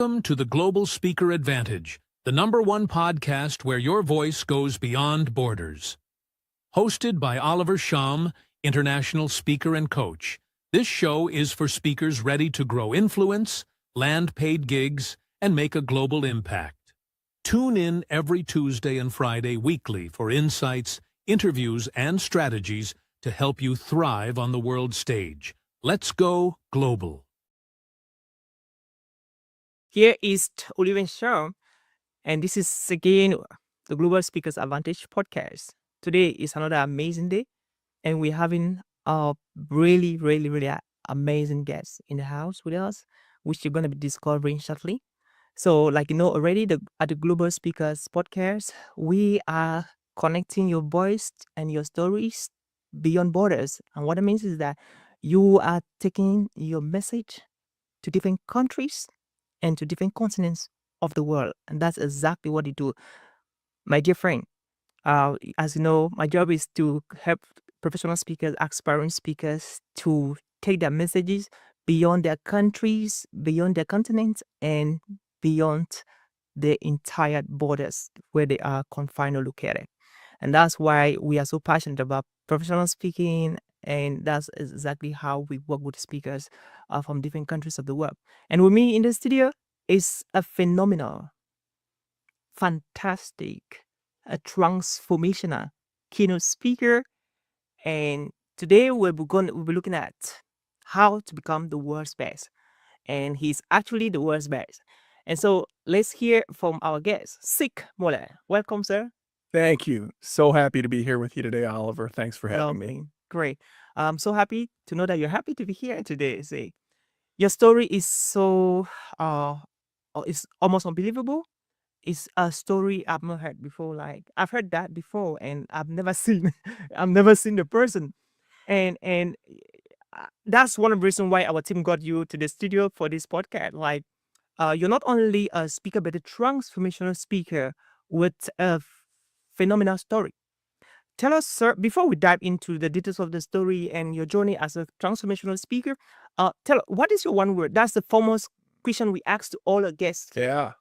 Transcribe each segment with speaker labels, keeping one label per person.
Speaker 1: Welcome to the Global Speaker Advantage, the #1 podcast where your voice goes beyond borders. Hosted by Oliver Sham, international speaker and coach, this show is for speakers ready to grow influence, land paid gigs, and make a global impact. Tune in every Tuesday and Friday weekly for insights, interviews, and strategies to help you thrive on the world stage. Let's go global.
Speaker 2: Here is Oliver Sham, and this is again the Global Speakers Advantage podcast. Today is another amazing day, and we're having a really amazing guest in the house with us, which you're going to be discovering shortly. So, like you know already, at the Global Speakers podcast, we are connecting your voice and your stories beyond borders. And what it means is that you are taking your message to different countries and to different continents of the world. And that's exactly what you do. My dear friend, as you know, my job is to help professional speakers, aspiring speakers to take their messages beyond their countries, beyond their continents, and beyond the entire borders where they are confined or located. And that's why we are so passionate about professional speaking. And that's exactly how we work with speakers from different countries of the world. And with me in the studio is a phenomenal, fantastic, a transformational keynote speaker. And today we'll be looking at how to become the world's best. And he's actually the world's best. And so let's hear from our guest, Sign Muller. Welcome, sir.
Speaker 3: Thank you. So happy to be here with you today, Oliver. Thanks for having me.
Speaker 2: Lovely. Great. I'm so happy to know that you're happy to be here today. Say, your story is so, it's almost unbelievable. It's a story I've not heard before. Like I've heard that before, and I've never seen, I've never seen the person, and that's one of the reasons why our team got you to the studio for this podcast. Like, you're not only a speaker, but a transformational speaker with a phenomenal story. Tell us, sir, before we dive into the details of the story and your journey as a transformational speaker, what is your one word? That's the foremost question we ask to all our guests.
Speaker 3: Yeah.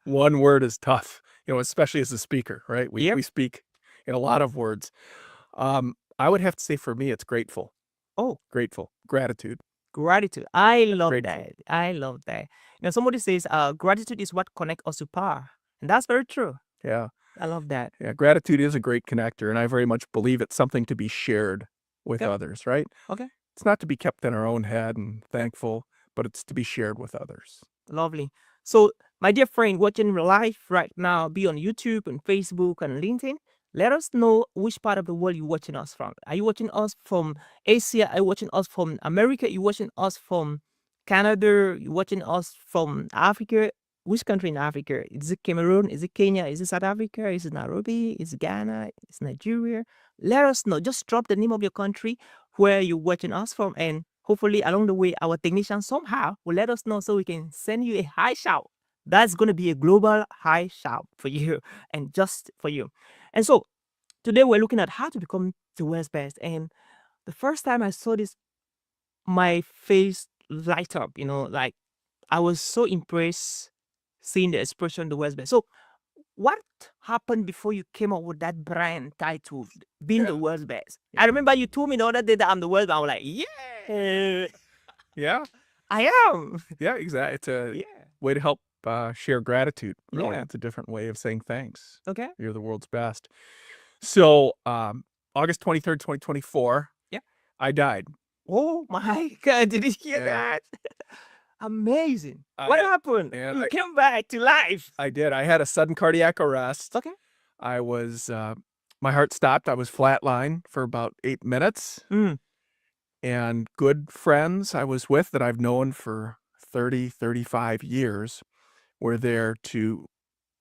Speaker 3: One word is tough, especially as a speaker, right?
Speaker 2: Yep.
Speaker 3: We speak in a lot of words. I would have to say for me, it's grateful.
Speaker 2: Oh,
Speaker 3: Grateful. Gratitude.
Speaker 2: gratitude. I love
Speaker 3: Grateful.
Speaker 2: that. I love that. Somebody says gratitude is what connects us to power. And that's very true.
Speaker 3: Yeah.
Speaker 2: I love that.
Speaker 3: Yeah. Gratitude is a great connector, and I very much believe it's something to be shared with
Speaker 2: Yep.
Speaker 3: others, right?
Speaker 2: Okay.
Speaker 3: It's not to be kept in our own head and thankful, but it's to be shared with others.
Speaker 2: Lovely. So, my dear friend watching live right now, be on YouTube and Facebook and LinkedIn, let us know which part of the world you're watching us from. Are you watching us from Asia? Are you watching us from America? Are you watching us from Canada? Are you watching us from Africa? Which country in Africa? Is it Cameroon? Is it Kenya? Is it South Africa? Is it Nairobi? Is it Ghana? Is it Nigeria? Let us know. Just drop the name of your country where you're watching us from, and hopefully along the way, our technician somehow will let us know so we can send you a high shout. That's going to be a global high shout for you and just for you. And so today we're looking at how to become the world's best. And the first time I saw this, my face light up, like I was so impressed seeing the expression the world's best. So what happened before you came up with that brand title, being the world's best? I remember you told me the other day that I'm the world's best. I was like, yeah.
Speaker 3: Yeah.
Speaker 2: I am.
Speaker 3: Yeah, exactly. It's a way to help share gratitude. Really.
Speaker 2: Yeah.
Speaker 3: It's a different way of saying thanks.
Speaker 2: Okay.
Speaker 3: You're the world's best. So, August 23rd, 2024, I died.
Speaker 2: Oh my God, did you hear that? Amazing. What happened? You came back to life.
Speaker 3: I did. I had a sudden cardiac arrest.
Speaker 2: Okay.
Speaker 3: I was, my heart stopped. I was flatline for about 8 minutes. And good friends I was with that I've known for 30, 35 years were there to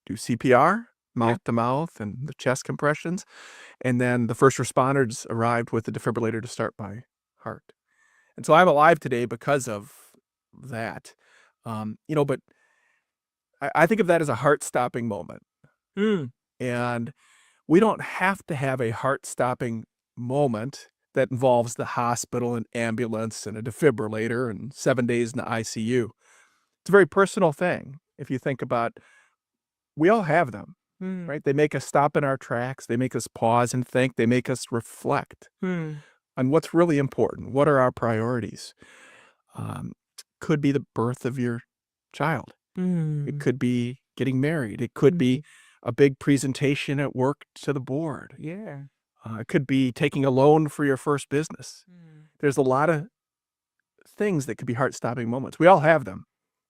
Speaker 3: do CPR, mouth to mouth, and the chest compressions. And then the first responders arrived with the defibrillator to start my heart. And so I'm alive today because of that. But I think of that as a heart-stopping moment. And we don't have to have a heart-stopping moment that involves the hospital and ambulance and a defibrillator and 7 days in the ICU. It's a very personal thing. If you think about, we all have them, right? They make us stop in our tracks. They make us pause and think. They make us reflect on what's really important. What are our priorities? Could be the birth of your child. It could be getting married. It could be a big presentation at work to the board.
Speaker 2: Yeah.
Speaker 3: It could be taking a loan for your first business. There's a lot of things that could be heart-stopping moments. We all have them.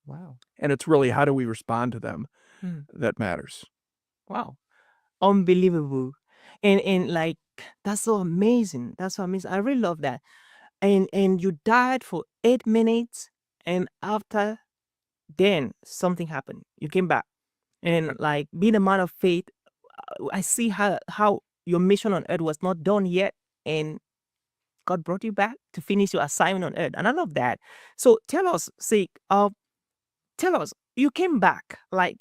Speaker 2: Wow.
Speaker 3: And it's really how do we respond to them
Speaker 2: Mm.
Speaker 3: that matters.
Speaker 2: Wow. Unbelievable. And like that's so amazing. That's so amazing. I really love that. And you died for 8 minutes, and after then something happened. You came back. And like being a man of faith, I see how your mission on earth was not done yet, and God brought you back to finish your assignment on earth. And I love that. So tell us, tell us, you came back. Like,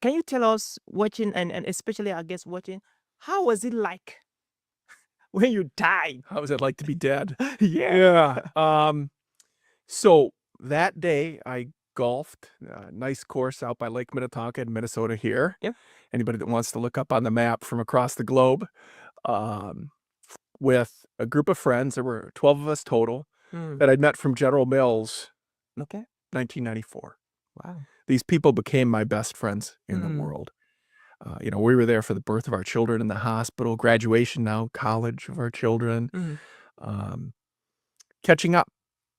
Speaker 2: can you tell us watching, and especially I guess watching, how was it like when you died?
Speaker 3: How was it like to be dead?
Speaker 2: Yeah.
Speaker 3: So that day I golfed, a nice course out by Lake Minnetonka in Minnesota here.
Speaker 2: Yep.
Speaker 3: Anybody that wants to look up on the map from across the globe, with a group of friends. There were 12 of us total that I'd met from General Mills,
Speaker 2: Okay.
Speaker 3: 1994.
Speaker 2: Wow.
Speaker 3: These people became my best friends in the world. We were there for the birth of our children in the hospital, graduation now, college of our children, catching up.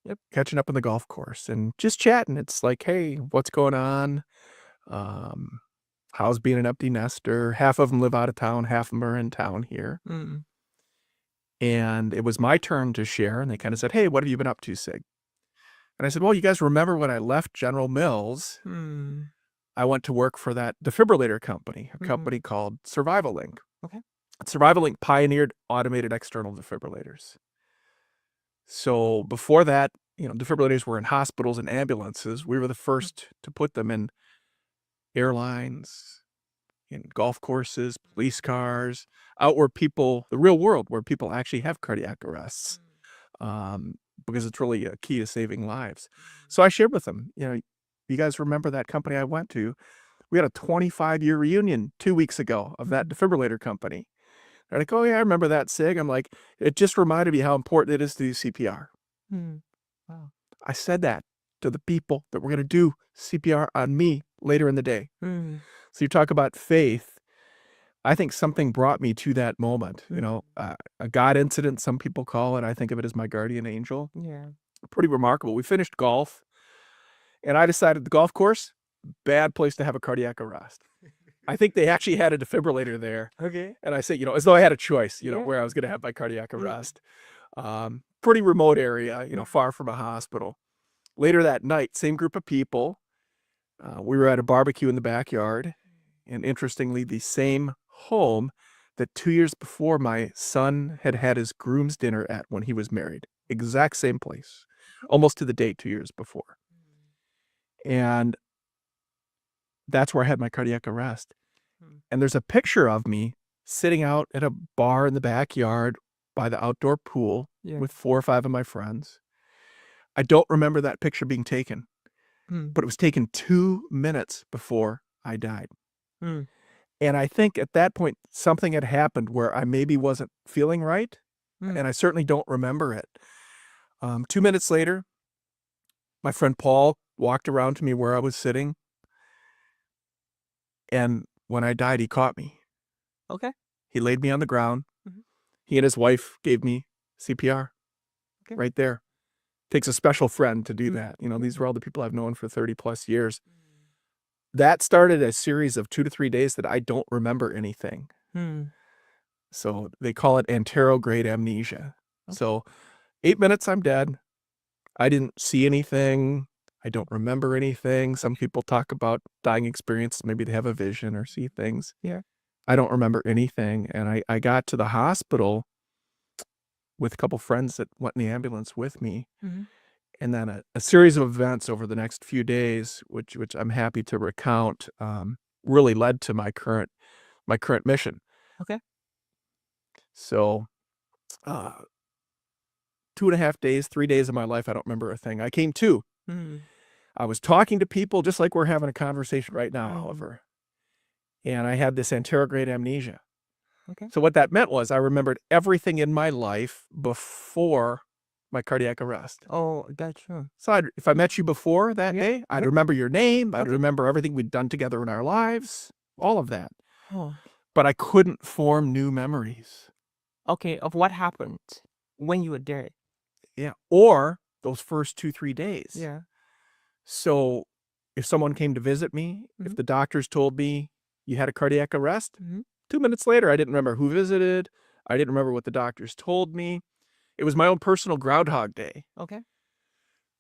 Speaker 2: Yep.
Speaker 3: Catching up on the golf course and just chatting. It's like, hey, what's going on? How's being an empty nester? Half of them live out of town, half of them are in town here. And it was my turn to share, and they kind of said, hey, what have you been up to, Sig? And I said, well, you guys remember when I left General Mills, I went to work for that defibrillator company, a company called Survival Link.
Speaker 2: Okay.
Speaker 3: Survival Link pioneered automated external defibrillators. So before that, defibrillators were in hospitals and ambulances. We were the first to put them in airlines, in golf courses, police cars, out where people, the real world, where people actually have cardiac arrests, because it's really a key to saving lives. So I shared with them, you guys remember that company I went to? We had a 25-year reunion 2 weeks ago of that defibrillator company. They're like, oh, yeah, I remember that, Sig. I'm like, it just reminded me how important it is to do CPR.
Speaker 2: Wow.
Speaker 3: I said that to the people that were going to do CPR on me later in the day. So you talk about faith. I think something brought me to that moment. A God incident, some people call it. I think of it as my guardian angel.
Speaker 2: Yeah.
Speaker 3: Pretty remarkable. We finished golf, and I decided the golf course, bad place to have a cardiac arrest. I think they actually had a defibrillator there.
Speaker 2: Okay.
Speaker 3: And I said, as though I had a choice,
Speaker 2: Yeah.
Speaker 3: where I was going to have my cardiac arrest. Pretty remote area, far from a hospital. Later that night, same group of people. We were at a barbecue in the backyard. And interestingly, the same home that 2 years before my son had had his groom's dinner at when he was married. Exact same place. Almost to the date 2 years before. And that's where I had my cardiac arrest. And there's a picture of me sitting out at a bar in the backyard by the outdoor pool with 4 or 5 of my friends. I don't remember that picture being taken, but it was taken 2 minutes before I died. And I think at that point, something had happened where I maybe wasn't feeling right, and I certainly don't remember it. 2 minutes later, my friend Paul walked around to me where I was sitting, and when I died, he caught me.
Speaker 2: Okay.
Speaker 3: He laid me on the ground. He and his wife gave me CPR right there. Takes a special friend to do that. These were all the people I've known for 30 plus years. That started a series of 2 to 3 days that I don't remember anything. So they call it anterograde amnesia. So 8 minutes, I'm dead. I didn't see anything. I don't remember anything. Some people talk about dying experiences. Maybe they have a vision or see things.
Speaker 2: Yeah.
Speaker 3: I don't remember anything. And I got to the hospital with a couple friends that went in the ambulance with me. And then a series of events over the next few days, which I'm happy to recount, really led to my current mission.
Speaker 2: Okay.
Speaker 3: So 2.5 days, 3 days of my life, I don't remember a thing. I came to. I was talking to people just like we're having a conversation right now,
Speaker 2: Oh.
Speaker 3: Oliver. And I had this anterograde amnesia.
Speaker 2: Okay.
Speaker 3: So what that meant was I remembered everything in my life before my cardiac arrest.
Speaker 2: Oh, gotcha.
Speaker 3: So if I met you before that day, I'd
Speaker 2: yeah.
Speaker 3: remember your name. I'd
Speaker 2: Okay.
Speaker 3: remember everything we'd done together in our lives, all of that.
Speaker 2: Oh.
Speaker 3: But I couldn't form new memories.
Speaker 2: Okay, of what happened when you were there.
Speaker 3: Yeah. Or those first 2-3 days.
Speaker 2: Yeah.
Speaker 3: So if someone came to visit me, if the doctors told me you had a cardiac arrest, 2 minutes later, I didn't remember who visited. I didn't remember what the doctors told me. It was my own personal Groundhog Day.
Speaker 2: Okay.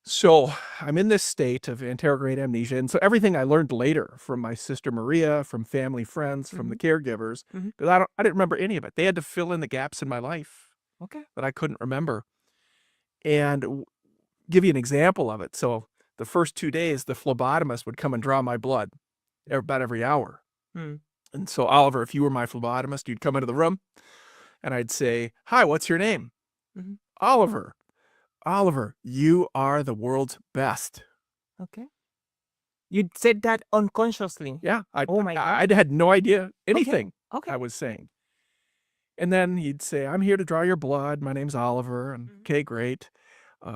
Speaker 3: So I'm in this state of anterograde amnesia. And so everything I learned later from my sister Maria, from family, friends, from the caregivers, because I didn't remember any of it. They had to fill in the gaps in my life
Speaker 2: Okay.
Speaker 3: that I couldn't remember. And give you an example of it. So the first 2 days, the phlebotomist would come and draw my blood about every hour. And so, Oliver, if you were my phlebotomist, you'd come into the room and I'd say, "Hi, what's your name?" "Oliver." "Oliver, you are the world's best."
Speaker 2: Okay. You said that unconsciously.
Speaker 3: Yeah.
Speaker 2: Oh my God.
Speaker 3: I had no idea anything
Speaker 2: Okay.
Speaker 3: I was saying. And then he'd say, "I'm here to draw your blood. My name's Oliver." And okay, great.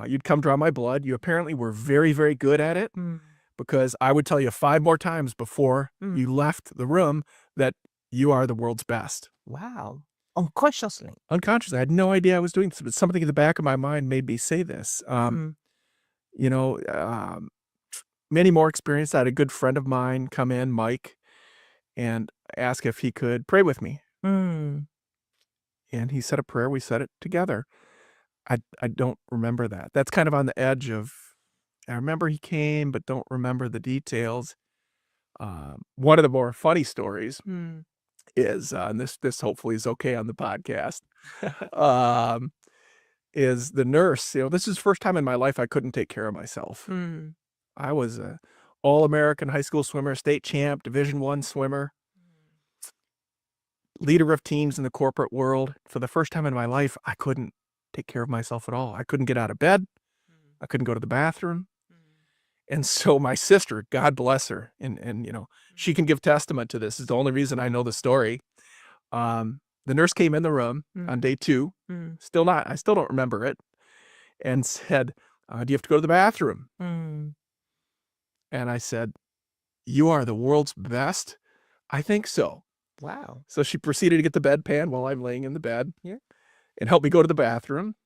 Speaker 3: You'd come draw my blood. You apparently were very, very good at it. Because I would tell you 5 more times before you left the room that you are the world's best.
Speaker 2: Wow. Unconsciously.
Speaker 3: Unconsciously. I had no idea I was doing this, but something in the back of my mind made me say this. You know, many more experience. I had a good friend of mine come in, Mike, and ask if he could pray with me. And he said a prayer. We said it together. I don't remember that. That's kind of on the edge of, I remember he came, but don't remember the details. One of the more funny stories is, and this hopefully is okay on the podcast, is the nurse. You know, this is the first time in my life I couldn't take care of myself. I was a all-American high school swimmer, state champ, Division I swimmer, leader of teams in the corporate world. For the first time in my life, I couldn't take care of myself at all. I couldn't get out of bed. I couldn't go to the bathroom. And so my sister, God bless her, and you know, she can give testament to this. It's the only reason I know the story. The nurse came in the room on day 2, I still don't remember it, and said, "Do you have to go to the bathroom?" And I said, "You are the world's best?" "I think so."
Speaker 2: Wow.
Speaker 3: So she proceeded to get the bedpan while I'm laying in the bed.
Speaker 2: Yeah.
Speaker 3: And help me go to the bathroom.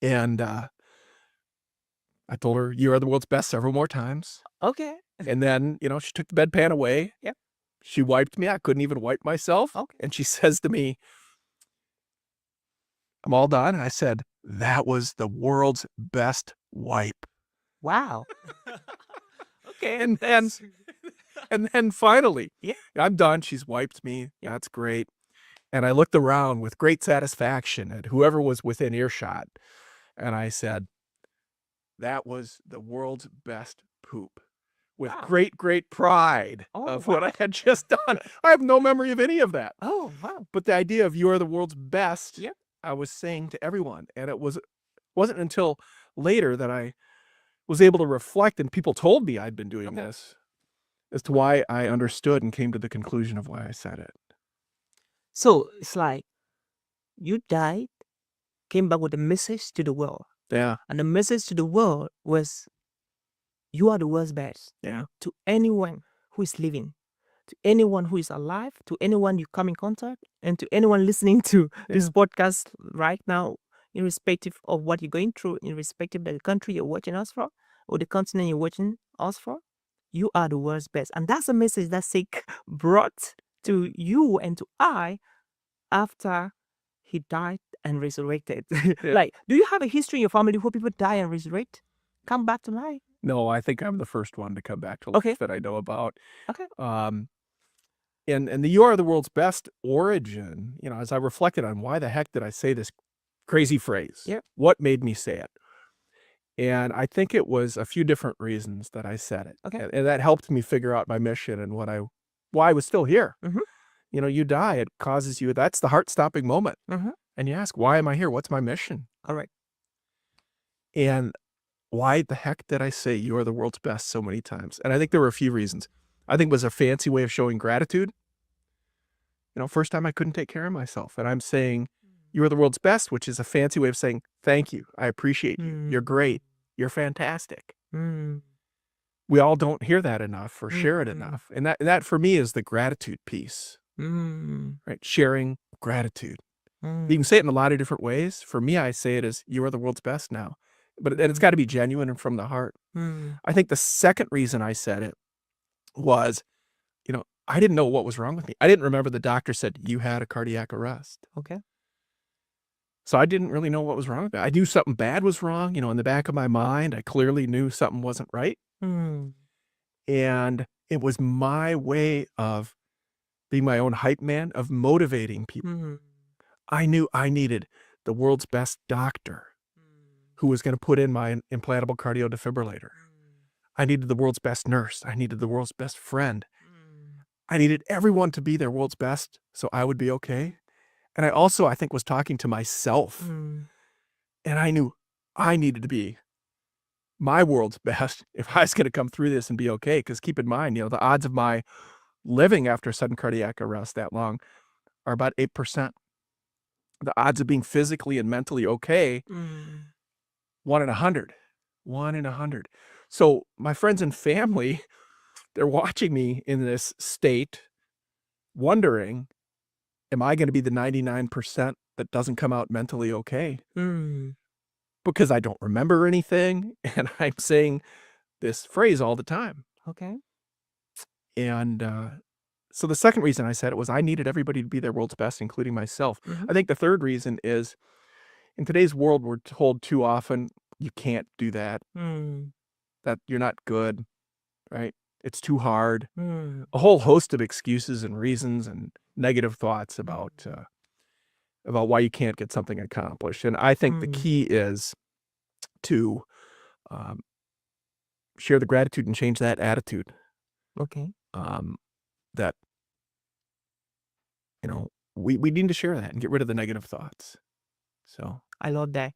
Speaker 3: And I told her, "You are the world's best" several more times.
Speaker 2: Okay.
Speaker 3: And then, you know, she took the bedpan away.
Speaker 2: Yep.
Speaker 3: She wiped me. I couldn't even wipe myself.
Speaker 2: Okay.
Speaker 3: And she says to me, "I'm all done." And I said, "That was the world's best wipe."
Speaker 2: Wow. Okay.
Speaker 3: And then finally,
Speaker 2: Yeah.
Speaker 3: I'm done. She's wiped me.
Speaker 2: Yeah.
Speaker 3: That's great. And I looked around with great satisfaction at whoever was within earshot. And I said, "That was the world's best poop," with
Speaker 2: Wow.
Speaker 3: great, great pride of what I had just done. I have no memory of any of that.
Speaker 2: Oh, wow.
Speaker 3: But the idea of "you are the world's best,"
Speaker 2: Yep.
Speaker 3: I was saying to everyone. And it wasn't until later that I was able to reflect and people told me I'd been doing this as to why I understood and came to the conclusion of why I said it.
Speaker 2: So it's like you died, came back with a message to the world.
Speaker 3: Yeah.
Speaker 2: And the message to the world was, you are the world's best.
Speaker 3: Yeah.
Speaker 2: To anyone who is living, to anyone who is alive, to anyone you come in contact, and to anyone listening to this podcast right now, irrespective of what you're going through, irrespective of the country you're watching us from, or the continent you're watching us from, you are the world's best. And that's a message that Sik brought to you and to I after he died and resurrected. Like, do you have a history in your family where people die and resurrect? Come back to life?
Speaker 3: No, I think I'm the first one to come back to life that I know about.
Speaker 2: Okay.
Speaker 3: And the "you are the world's best" origin, you know, as I reflected on why the heck did I say this crazy phrase?
Speaker 2: Yep.
Speaker 3: What made me say it? And I think it was a few different reasons that I said it.
Speaker 2: Okay.
Speaker 3: And that helped me figure out my mission and why I was still here. You know, you die, it causes you, that's the heart-stopping moment. And you ask, why am I here? What's my mission?
Speaker 2: All right.
Speaker 3: And why the heck did I say you are the world's best so many times? And I think there were a few reasons. I think it was a fancy way of showing gratitude. First time I couldn't take care of myself. And I'm saying you are the world's best, which is a fancy way of saying, thank you. I appreciate you. You're great. You're fantastic. We all don't hear that enough or share it enough. And that for me is the gratitude piece, right? Sharing gratitude. You can say it in a lot of different ways. For me, I say it as you are the world's best now. But it's got to be genuine and from the heart. I think the second reason I said it was, I didn't know what was wrong with me. I didn't remember the doctor said you had a cardiac arrest.
Speaker 2: Okay.
Speaker 3: So I didn't really know what was wrong with me. I knew something bad was wrong. In the back of my mind, I clearly knew something wasn't right. And it was my way of being my own hype man, of motivating people. I knew I needed the world's best doctor who was going to put in my implantable cardio defibrillator. I needed the world's best nurse. I needed the world's best friend. I needed everyone to be their world's best so I would be okay. And I also, I think, was talking to myself. And I knew I needed to be my world's best if I was going to come through this and be okay. Because keep in mind, the odds of my living after a sudden cardiac arrest that long are about 8%. The odds of being physically and mentally okay, 1 in 100. 1 in 100. So my friends and family, they're watching me in this state, wondering, am I going to be the 99% that doesn't come out mentally okay? Because I don't remember anything, and I'm saying this phrase all the time.
Speaker 2: Okay.
Speaker 3: And so the second reason I said it was I needed everybody to be their world's best, including myself. I think the third reason is, in today's world, we're told too often, you can't do that, that you're not good, right? It's too hard. A whole host of excuses and reasons and negative thoughts about why you can't get something accomplished. And I think the key is to share the gratitude and change that attitude.
Speaker 2: Okay.
Speaker 3: That, we need to share that and get rid of the negative thoughts. So
Speaker 2: I love that.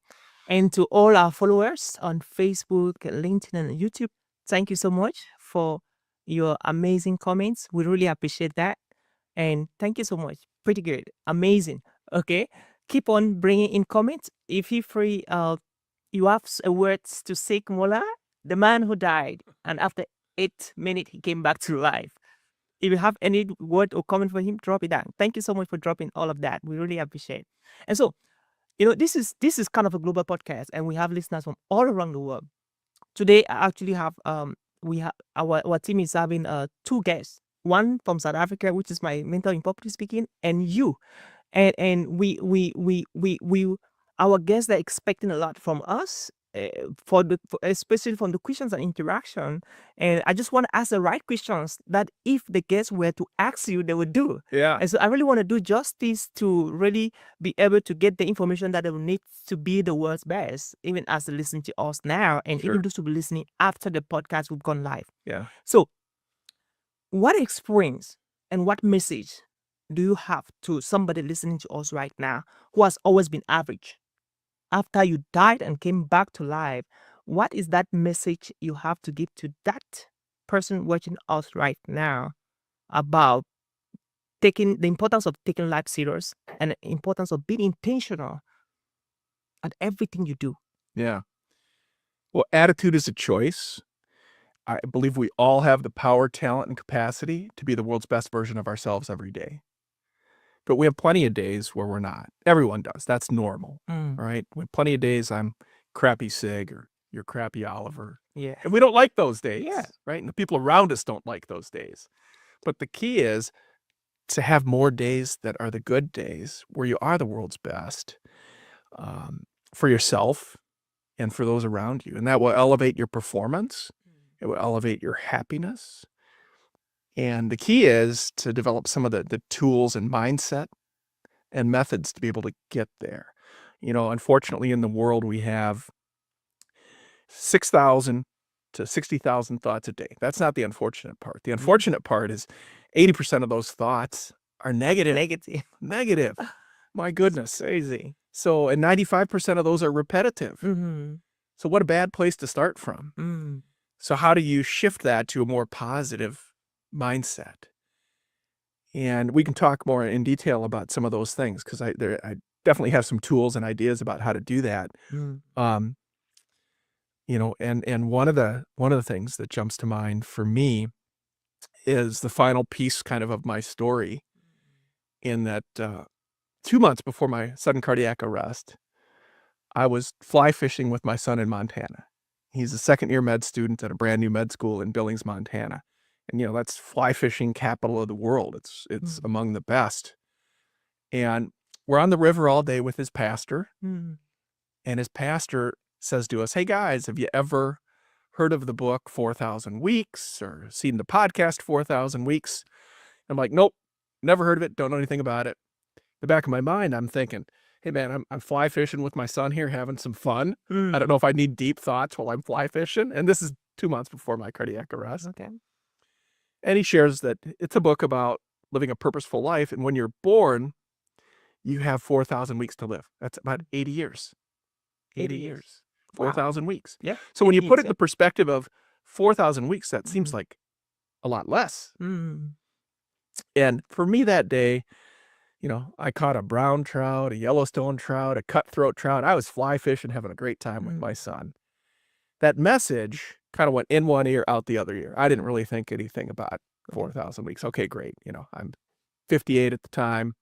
Speaker 2: And to all our followers on Facebook, LinkedIn, and YouTube, thank you so much for your amazing comments. We really appreciate that. And thank you so much. Pretty good. Amazing. Okay. Keep on bringing in comments. If you free, you have words to Sign Muller, the man who died, and after 8 minutes, he came back to life. If you have any word or comment for him, drop it down. Thank you so much for dropping all of that. We really appreciate it. And so, this is kind of a global podcast, and we have listeners from all around the world. Today, I actually have our team is having 2 guests. One from South Africa, which is my mentor in public speaking, and you. And we our guests are expecting a lot from us, especially from the questions and interaction. And I just want to ask the right questions that if the guests were to ask you, they would do.
Speaker 3: yeah,
Speaker 2: And so I really want to do justice to really be able to get the information that they will need to be the world's best, even as they listen to us now, and
Speaker 3: Sure.
Speaker 2: even those who will be listening after the podcast will gone live.
Speaker 3: yeah.
Speaker 2: So, what experience and what message do you have to somebody listening to us right now who has always been average? After you died and came back to life, what is that message you have to give to that person watching us right now about the importance of taking life serious and the importance of being intentional at everything you do?
Speaker 3: Yeah. Well, attitude is a choice. I believe we all have the power, talent, and capacity to be the world's best version of ourselves every day. But we have plenty of days where we're not. Everyone does. That's normal. All right. We have plenty of days I'm crappy Sig or you're crappy Oliver.
Speaker 2: Yeah.
Speaker 3: And we don't like those days.
Speaker 2: Yeah.
Speaker 3: Right. And the people around us don't like those days. But the key is to have more days that are the good days where you are the world's best for yourself and for those around you. And that will elevate your performance. It will elevate your happiness. And the key is to develop some of the tools and mindset and methods to be able to get there. Unfortunately, in the world, we have 6,000 to 60,000 thoughts a day. That's not the unfortunate part. The unfortunate part is 80% of those thoughts are negative. Negative. My goodness.
Speaker 2: Crazy.
Speaker 3: So, and 95% of those are repetitive. So what a bad place to start from.
Speaker 2: Mm.
Speaker 3: So how do you shift that to a more positive mindset? And we can talk more in detail about some of those things because I definitely have some tools and ideas about how to do that.
Speaker 2: Mm.
Speaker 3: And one of the things that jumps to mind for me is the final piece kind of my story in that 2 months before my sudden cardiac arrest, I was fly fishing with my son in Montana. He's a second-year med student at a brand new med school in Billings, Montana. And, that's fly fishing capital of the world. It's among the best. And we're on the river all day with his pastor.
Speaker 2: Mm.
Speaker 3: And his pastor says to us, "Hey, guys, have you ever heard of the book 4,000 Weeks or seen the podcast 4,000 Weeks?" I'm like, "Nope, never heard of it. Don't know anything about it." In the back of my mind, I'm thinking, hey, man, I'm fly fishing with my son here, having some fun. I don't know if I need deep thoughts while I'm fly fishing. And this is 2 months before my cardiac arrest.
Speaker 2: Okay.
Speaker 3: And he shares that it's a book about living a purposeful life. And when you're born, you have 4,000 weeks to live. That's about 80 years. 80 years. 4,000 weeks.
Speaker 2: Yeah.
Speaker 3: So when you put it in
Speaker 2: yeah.
Speaker 3: the perspective of 4,000 weeks, that seems like a lot less.
Speaker 2: Mm.
Speaker 3: And for me that day, I caught a brown trout, a Yellowstone trout, a cutthroat trout. I was fly fishing, having a great time with my son. That message kind of went in one ear, out the other ear. I didn't really think anything about 4,000 weeks. Okay, great. I'm 58 at the time.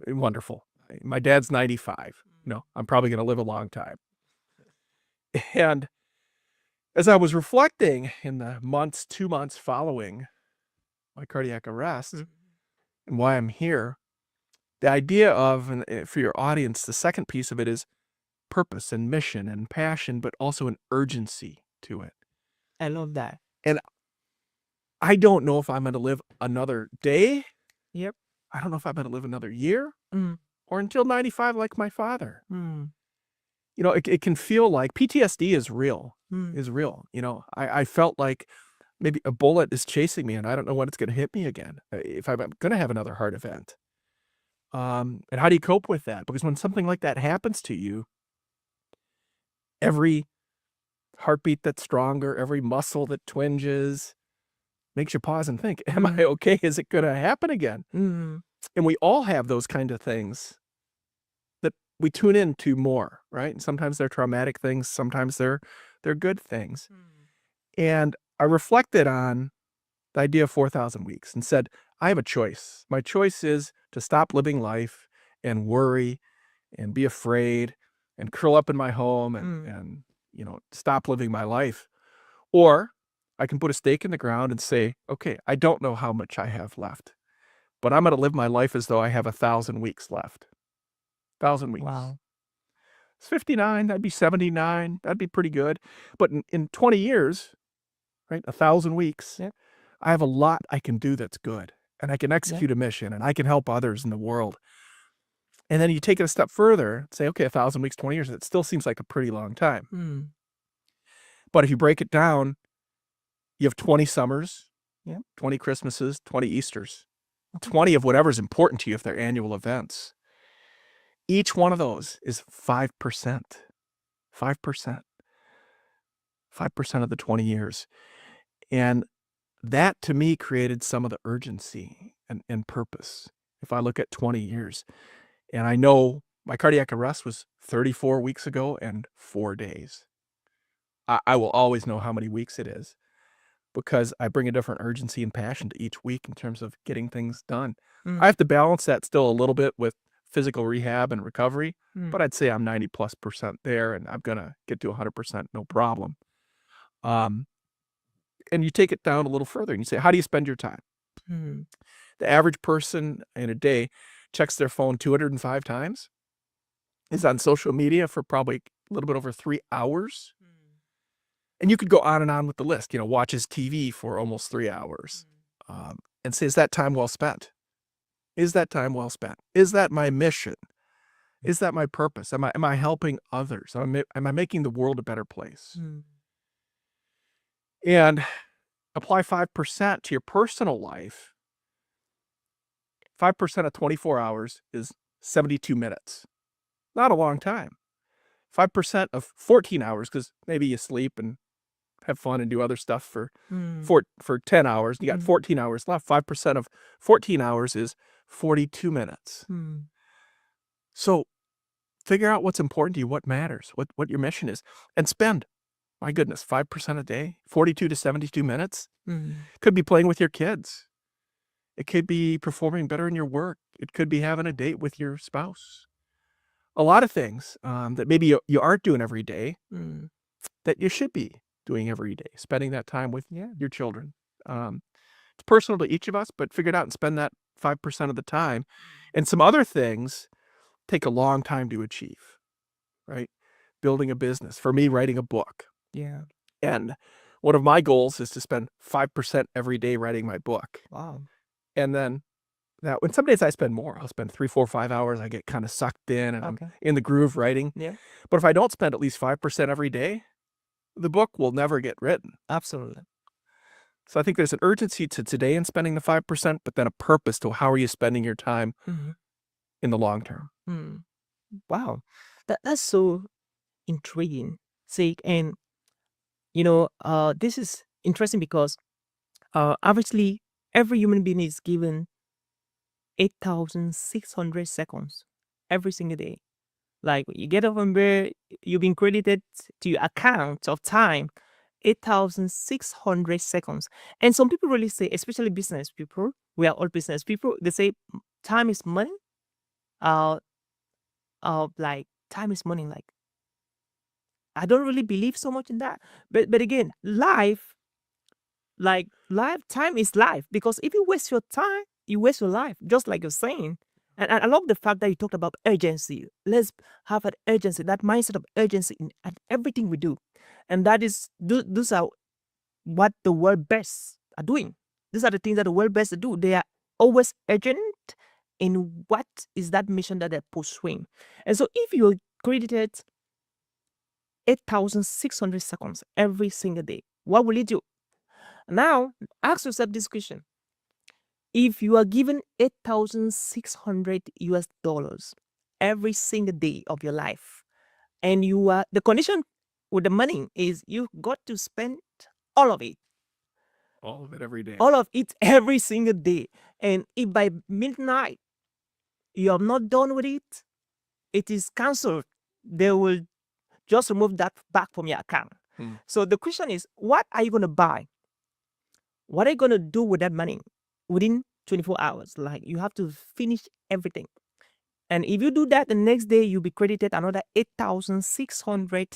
Speaker 3: Wonderful. My dad's 95. I'm probably going to live a long time. And as I was reflecting in the 2 months following my cardiac arrest and why I'm here, the idea of, and for your audience, the second piece of it is purpose and mission and passion, but also an urgency to it.
Speaker 2: I love that.
Speaker 3: And I don't know if I'm going to live another day.
Speaker 2: Yep.
Speaker 3: I don't know if I'm going to live another year
Speaker 2: Mm.
Speaker 3: or until 95 like my father.
Speaker 2: Mm.
Speaker 3: It can feel like PTSD is real,
Speaker 2: Mm.
Speaker 3: I felt like maybe a bullet is chasing me and I don't know when it's going to hit me again, if I'm going to have another heart event. And how do you cope with that? Because when something like that happens to you, every heartbeat that's stronger, every muscle that twinges makes you pause and think, am I okay? Is it going to happen again?
Speaker 2: Mm.
Speaker 3: And we all have those kind of things that we tune into more, right? And sometimes they're traumatic things. Sometimes they're good things. And I reflected on the idea of 4,000 weeks and said, I have a choice. My choice is to stop living life and worry and be afraid and curl up in my home and stop living my life. Or I can put a stake in the ground and say, okay, I don't know how much I have left, but I'm going to live my life as though I have 1,000 weeks left. 1,000 weeks.
Speaker 2: Wow.
Speaker 3: It's 59. That'd be 79. That'd be pretty good. But in 20 years, right, 1,000 weeks, I have a lot I can do that's good. And I can execute a mission and I can help others in the world. And then you take it a step further and say, okay, 1,000 weeks, 20 years, it still seems like a pretty long time. But if you break it down, you have 20 summers, 20 Christmases, 20 Easters, 20 of whatever's important to you if they're annual events. Each one of those is 5%. 5%. 5% of the 20 years. And that, to me, created some of the urgency and purpose. If I look at 20 years, and I know my cardiac arrest was 34 weeks ago and 4 days. I will always know how many weeks it is because I bring a different urgency and passion to each week in terms of getting things done. I have to balance that still a little bit with physical rehab and recovery, but I'd say I'm 90+% there and I'm going to get to 100%, no problem. And you take it down a little further and you say, how do you spend your time? The average person in a day checks their phone 205 times, is on social media for probably a little bit over 3 hours. And you could go on and on with the list, watches TV for almost 3 hours and say, is that time well spent? Is that time well spent? Is that my mission? Is that my purpose? Am I helping others? Am I making the world a better place? And apply 5% to your personal life. 5% of 24 hours is 72 minutes. Not a long time. 5% of 14 hours, because maybe you sleep and have fun and do other stuff for 10 hours. You got 14 hours left. 5% of 14 hours is 42 minutes. So figure out what's important to you, what matters, what your mission is, and spend, my goodness, 5% a day, 42 to 72 minutes. Could be playing with your kids. It could be performing better in your work. It could be having a date with your spouse. A lot of things that maybe you aren't doing every day that you should be doing every day, spending that time with your children. It's personal to each of us, but figure it out and spend that 5% of the time. And some other things take a long time to achieve, right? Building a business. For me, writing a book.
Speaker 2: Yeah.
Speaker 3: And one of my goals is to spend 5% every day writing my book.
Speaker 2: Wow.
Speaker 3: And then and some days I spend more. I'll spend 3, 4, 5 hours. I get kind of sucked in and I'm in the groove writing.
Speaker 2: Yeah.
Speaker 3: But if I don't spend at least 5% every day, the book will never get written.
Speaker 2: Absolutely.
Speaker 3: So I think there's an urgency to today in spending the 5%, but then a purpose to how are you spending your time in the long term.
Speaker 2: Wow. That's so intriguing. See, and this is interesting because obviously every human being is given 8,600 seconds every single day. Like you get up from bed, you've been credited to your account of time 8,600 seconds. And some people really say, especially business people, we are all business people, they say time is money. Like time is money. Like I don't really believe so much in that. But again, time is life. Because if you waste your time, you waste your life, just like you're saying. And I love the fact that you talked about urgency. Let's have an urgency, that mindset of urgency in everything we do. And that is, those are what the world best are doing. These are the things that the world best do. They are always urgent in what is that mission that they're pursuing. And so if you're credited 8,600 seconds every single day, what will it do? Now, ask yourself this question. If you are given 8,600 US dollars every single day of your life, and the condition with the money is you've got to spend all of it.
Speaker 3: All of it every day.
Speaker 2: All of it every single day. And if by midnight you are not done with it, it is cancelled. They will just remove that back from your account. So the question is, what are you going to buy? What are you going to do with that money within 24 hours? Like you have to finish everything. And if you do that, the next day you'll be credited another 8,600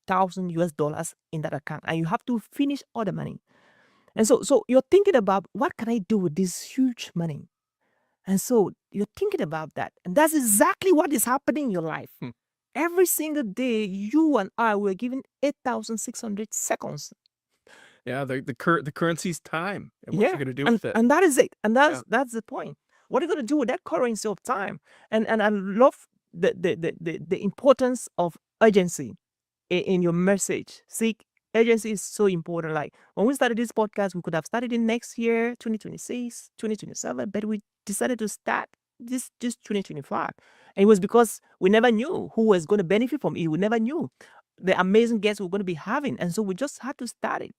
Speaker 2: US dollars in that account. And you have to finish all the money. And so you're thinking about, what can I do with this huge money? And so you're thinking about that. And that's exactly what is happening in your life. Every single day, you and I were given 8,600 seconds.
Speaker 3: Yeah, the currency's time. And what you're going to do with it.
Speaker 2: And that is it. And that's the point. What are you going to do with that currency of time? And I love the importance of urgency in your message. See, urgency is so important. Like when we started this podcast, we could have started in next year, 2026, 2027, but we decided to start this 2025. And it was because we never knew who was going to benefit from it. We never knew the amazing guests we were going to be having. And so we just had to start it.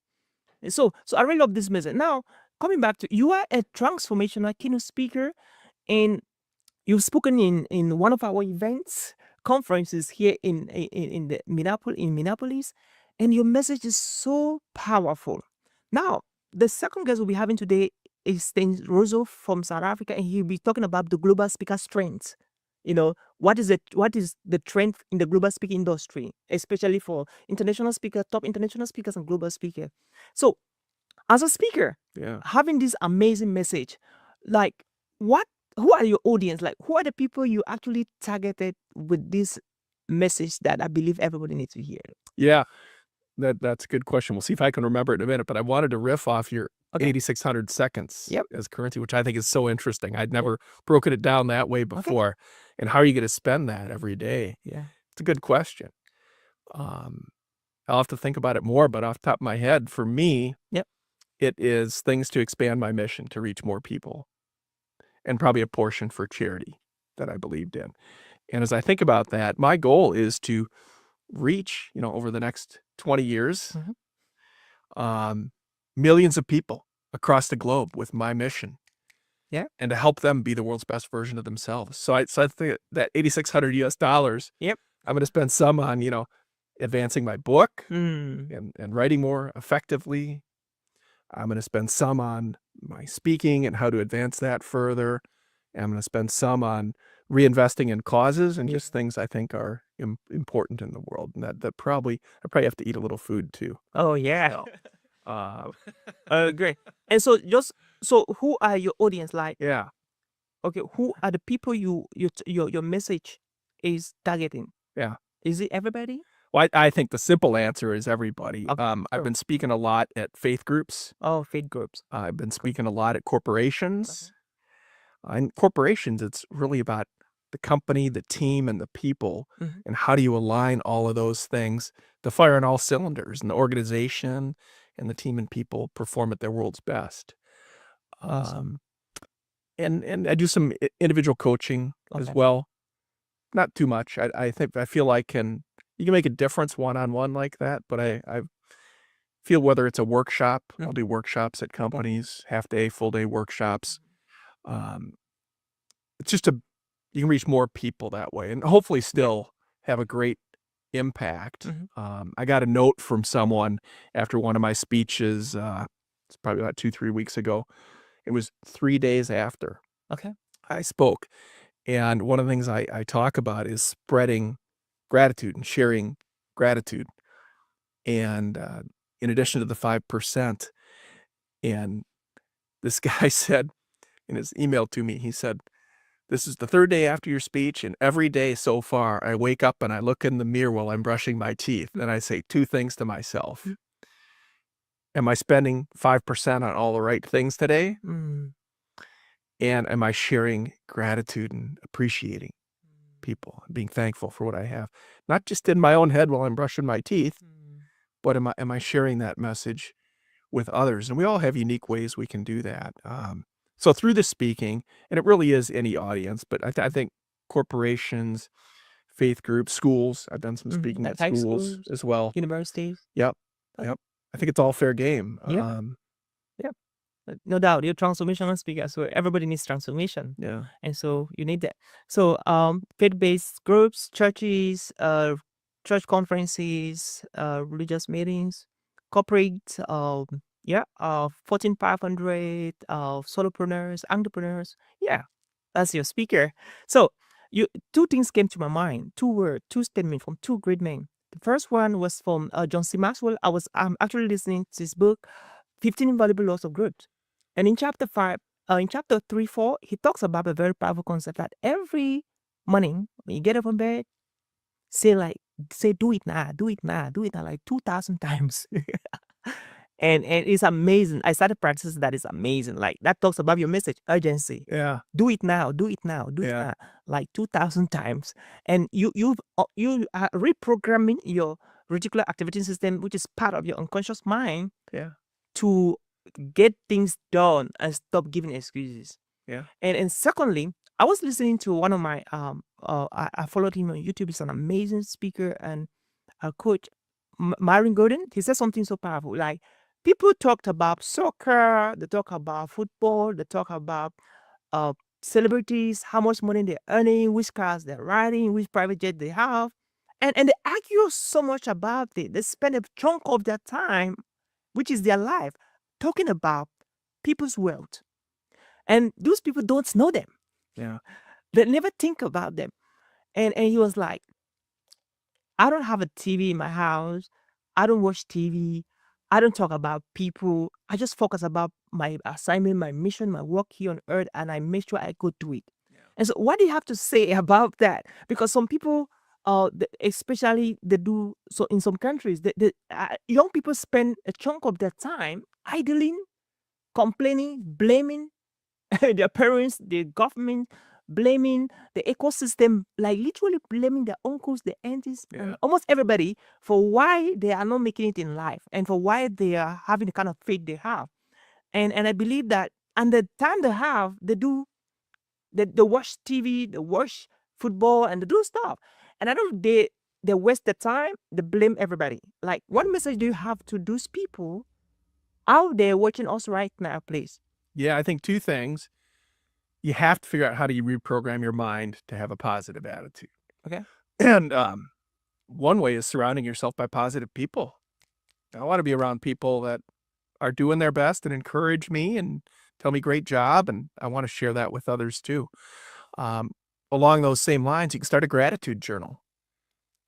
Speaker 2: And so I really love this message. Now, coming back to, you are a transformational keynote speaker, and you've spoken in one of our events, conferences here in Minneapolis, and your message is so powerful. Now, the second guest we'll be having today is Sten Rozo from South Africa, and he'll be talking about the global speaker strength. What is the trend in the global speaking industry, especially for international speakers, top international speakers, and global speakers. So, as a speaker, having this amazing message, like who are your audience? Like, who are the people you actually targeted with this message that I believe everybody needs to hear?
Speaker 3: Yeah, that's a good question. We'll see if I can remember it in a minute, but I wanted to riff off your 8,600 seconds as currency, which I think is so interesting. I'd never broken it down that way before. And how are you going to spend that every day?
Speaker 2: Yeah.
Speaker 3: It's a good question. I'll have to think about it more, but off the top of my head, for me, it is things to expand my mission to reach more people, and probably a portion for charity that I believed in. And as I think about that, my goal is to reach, over the next 20 years, millions of people across the globe with my mission.
Speaker 2: Yeah.
Speaker 3: And to help them be the world's best version of themselves. So I think that $8,600,
Speaker 2: Yep.
Speaker 3: I'm going to spend some on, advancing my book
Speaker 2: Mm.
Speaker 3: and writing more effectively. I'm going to spend some on my speaking and how to advance that further. And I'm going to spend some on reinvesting in causes and just things I think are important in the world. And that I probably have to eat a little food too.
Speaker 2: Oh yeah.
Speaker 3: So,
Speaker 2: Great. And so who are your audience like?
Speaker 3: yeah.
Speaker 2: Okay, who are the people your message is targeting?
Speaker 3: Yeah.
Speaker 2: Is it everybody?
Speaker 3: Well, I think the simple answer is everybody.
Speaker 2: Okay,
Speaker 3: I've
Speaker 2: sure.
Speaker 3: been speaking a lot at faith groups.
Speaker 2: Oh, faith groups.
Speaker 3: I've been speaking a lot at corporations. In corporations, it's really about the company, the team, and the people, and how do you align all of those things to fire on all cylinders, and the organization and the team and people perform at their world's best.
Speaker 2: Awesome.
Speaker 3: And I do some individual coaching as
Speaker 2: Okay.
Speaker 3: well. Not too much. I feel like you can make a difference one-on-one like that, but I feel whether it's a workshop, I'll do workshops at companies, half-day, full-day workshops. It's just you can reach more people that way and hopefully still have a great impact. I got a note from someone after one of my speeches, it's probably about 2-3 weeks ago. It was 3 days after
Speaker 2: Okay.
Speaker 3: I spoke. And one of the things I talk about is spreading gratitude and sharing gratitude. And in addition to the 5%, and this guy said in his email to me, he said, "This is the third day after your speech, and every day so far, I wake up and I look in the mirror while I'm brushing my teeth, and I say two things to myself. Am I spending 5% on all the right things today? And am I sharing gratitude and appreciating people and being thankful for what I have? Not just in my own head while I'm brushing my teeth, but am I sharing that message with others? And we all have unique ways we can do that. So through the speaking, and it really is any audience, but I think corporations, faith groups, schools, I've done some speaking at
Speaker 2: High
Speaker 3: schools
Speaker 2: schools,
Speaker 3: as well.
Speaker 2: universities.
Speaker 3: Yep.
Speaker 2: Okay.
Speaker 3: Yep. I think it's all fair game.
Speaker 2: Yeah. No doubt, you're a transformational speaker, so everybody needs transformation.
Speaker 3: Yeah.
Speaker 2: And so you need that. So faith-based groups, churches, church conferences, religious meetings, corporate, Fortune 500, solopreneurs, entrepreneurs. Yeah, that's your speaker. So two things came to my mind. Two statements from two great men. The first one was from John C. Maxwell. I'm actually listening to his book, 15 Invaluable Laws of Growth. And in chapter 3, 4, he talks about a very powerful concept that every morning when you get up from bed, say, do it now, do it now, do it now, like 2,000 times. And it's amazing. I started practicing that. It's amazing. Like that talks about your message, urgency.
Speaker 3: Yeah.
Speaker 2: Do it now, do it now, do it now, like 2,000 times. And you are reprogramming your reticular activating system, which is part of your unconscious mind, to get things done and stop giving excuses.
Speaker 3: Yeah.
Speaker 2: And secondly, I was listening to one of my I followed him on YouTube. He's an amazing speaker and a coach, Myron Golden. He said something so powerful. Like, people talked about soccer, they talk about football, they talk about celebrities, how much money they're earning, which cars they're riding, which private jet they have, and they argue so much about it. They spend a chunk of their time, which is their life, talking about people's wealth. And those people don't know them.
Speaker 3: Yeah.
Speaker 2: They never think about them. And he was like, I don't have a TV in my house. I don't watch TV. I don't talk about people. I just focus about my assignment, my mission, my work here on earth, and I make sure I go do it. And so what do you have to say about that? Because some people, especially they do so in some countries, young people spend a chunk of their time idling, complaining, blaming their parents, the government, blaming the ecosystem, like literally blaming their uncles, the aunties, and almost everybody for why they are not making it in life and for why they are having the kind of faith they have. And I believe that, and the time they have, they watch TV, they watch football and they do stuff. And I know they waste the time, they blame everybody. Like, what message do you have to those people out there watching us right now, please?
Speaker 3: Yeah, I think two things. You have to figure out how do you reprogram your mind to have a positive attitude.
Speaker 2: Okay.
Speaker 3: And one way is surrounding yourself by positive people. I want to be around people that are doing their best and encourage me and tell me great job, and I want to share that with others too. Along those same lines, you can start a gratitude journal.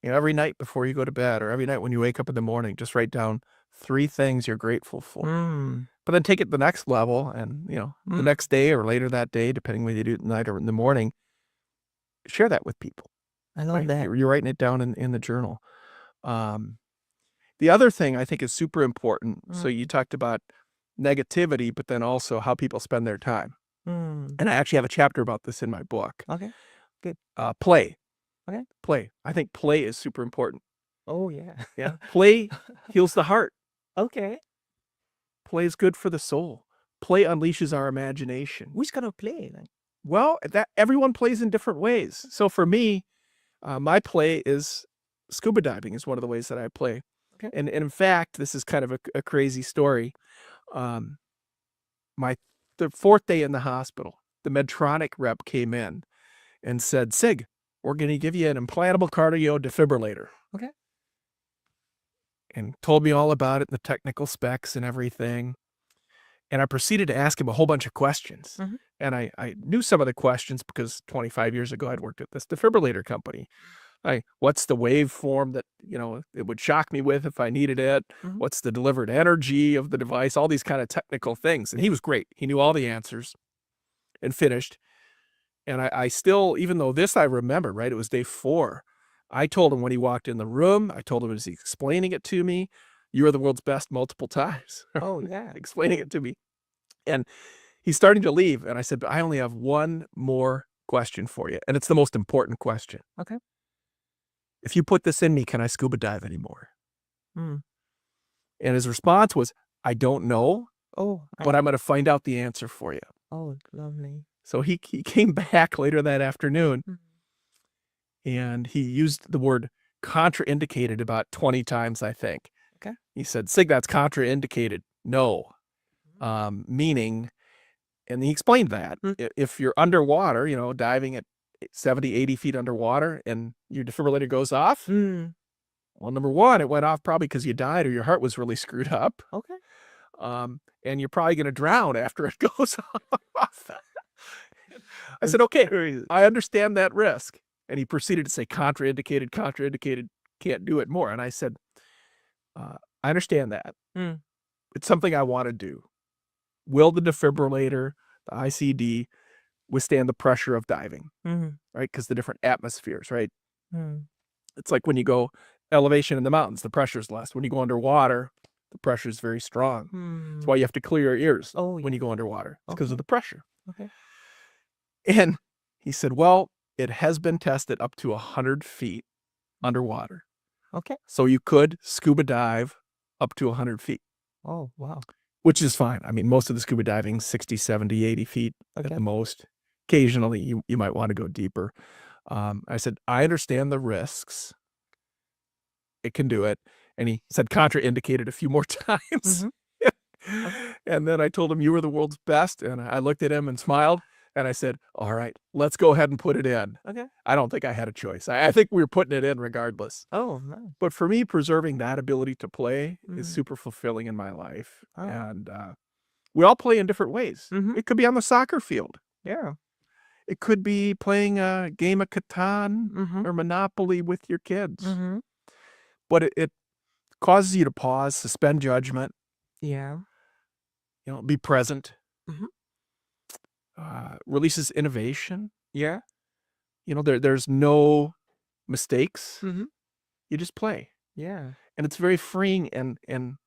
Speaker 3: Every night before you go to bed or every night when you wake up in the morning, just write down 3 things you're grateful for. But then take it the next level and, the next day or later that day, depending whether you do it at night or in the morning, share that with people.
Speaker 2: I love that.
Speaker 3: You're writing it down in the journal. The other thing I think is super important. So you talked about negativity, but then also how people spend their time. And I actually have a chapter about this in my book.
Speaker 2: Okay, good.
Speaker 3: Play.
Speaker 2: Okay.
Speaker 3: Play. I think play is super important.
Speaker 2: Oh, yeah.
Speaker 3: Yeah. Play heals the heart.
Speaker 2: Okay.
Speaker 3: Play is good for the soul. Play unleashes our imagination.
Speaker 2: Which kind of play? Like?
Speaker 3: Well, everyone plays in different ways. So for me, my play is scuba diving is one of the ways that I play.
Speaker 2: Okay.
Speaker 3: And in fact, this is kind of a crazy story. The 4th day in the hospital, the Medtronic rep came in and said, "Sig, we're going to give you an implantable cardio defibrillator."
Speaker 2: Okay.
Speaker 3: And told me all about it, the technical specs and everything. And I proceeded to ask him a whole bunch of questions. And I knew some of the questions because 25 years ago, I'd worked at this defibrillator company. What's the waveform that, it would shock me with if I needed it? What's the delivered energy of the device? All these kind of technical things. And he was great. He knew all the answers and finished. And I still, even though this I remember, right? It was day 4. I told him when he walked in the room, I told him as he's explaining it to me, "You are the world's best" multiple times.
Speaker 2: Oh, yeah.
Speaker 3: Explaining it to me. And he's starting to leave. And I said, "But I only have one more question for you. And it's the most important question.
Speaker 2: Okay.
Speaker 3: If you put this in me, can I scuba dive anymore?"
Speaker 2: Mm.
Speaker 3: And his response was, "I don't know,
Speaker 2: Oh,
Speaker 3: but I'm going to find out the answer for you."
Speaker 2: oh, lovely.
Speaker 3: So he came back later that afternoon and he used the word contraindicated about 20 times, I think.
Speaker 2: Okay.
Speaker 3: He said, "Sig, that's contraindicated." No. Meaning, and he explained that if you're underwater, diving at 70, 80 feet underwater and your defibrillator goes off, well, number one, it went off probably because you died or your heart was really screwed up.
Speaker 2: Okay.
Speaker 3: And you're probably going to drown after it goes off. I said, "Okay, I understand that risk." And he proceeded to say, contraindicated, can't do it more. And I said, "I understand that. It's something I want to do. Will the defibrillator, the ICD, withstand the pressure of diving?" Right? Because the different atmospheres, right? It's like when you go elevation in the mountains, the pressure's less. When you go underwater, the pressure is very strong. That's why you have to clear your ears when you go underwater. It's because of the pressure.
Speaker 2: Okay.
Speaker 3: And he said, "Well, it has been tested up to 100 feet underwater.
Speaker 2: Okay.
Speaker 3: So you could scuba dive up to 100 feet.
Speaker 2: Oh, wow.
Speaker 3: Which is fine. I mean, most of the scuba diving, 60, 70, 80 feet at the most. Occasionally, you might want to go deeper. I said, "I understand the risks. It can do it." And he said contraindicated a few more times. And then I told him, "You were the world's best." And I looked at him and smiled. And I said, "All right, let's go ahead and put it in."
Speaker 2: Okay.
Speaker 3: I don't think I had a choice. I think we were putting it in regardless.
Speaker 2: Oh, nice.
Speaker 3: But for me, preserving that ability to play is super fulfilling in my life.
Speaker 2: Oh.
Speaker 3: And we all play in different ways. It could be on the soccer field.
Speaker 2: Yeah.
Speaker 3: It could be playing a game of Catan or Monopoly with your kids. But it causes you to pause, suspend judgment,
Speaker 2: Yeah.
Speaker 3: be present. Releases innovation.
Speaker 2: Yeah.
Speaker 3: There's no mistakes. You just play.
Speaker 2: Yeah.
Speaker 3: And it's very freeing and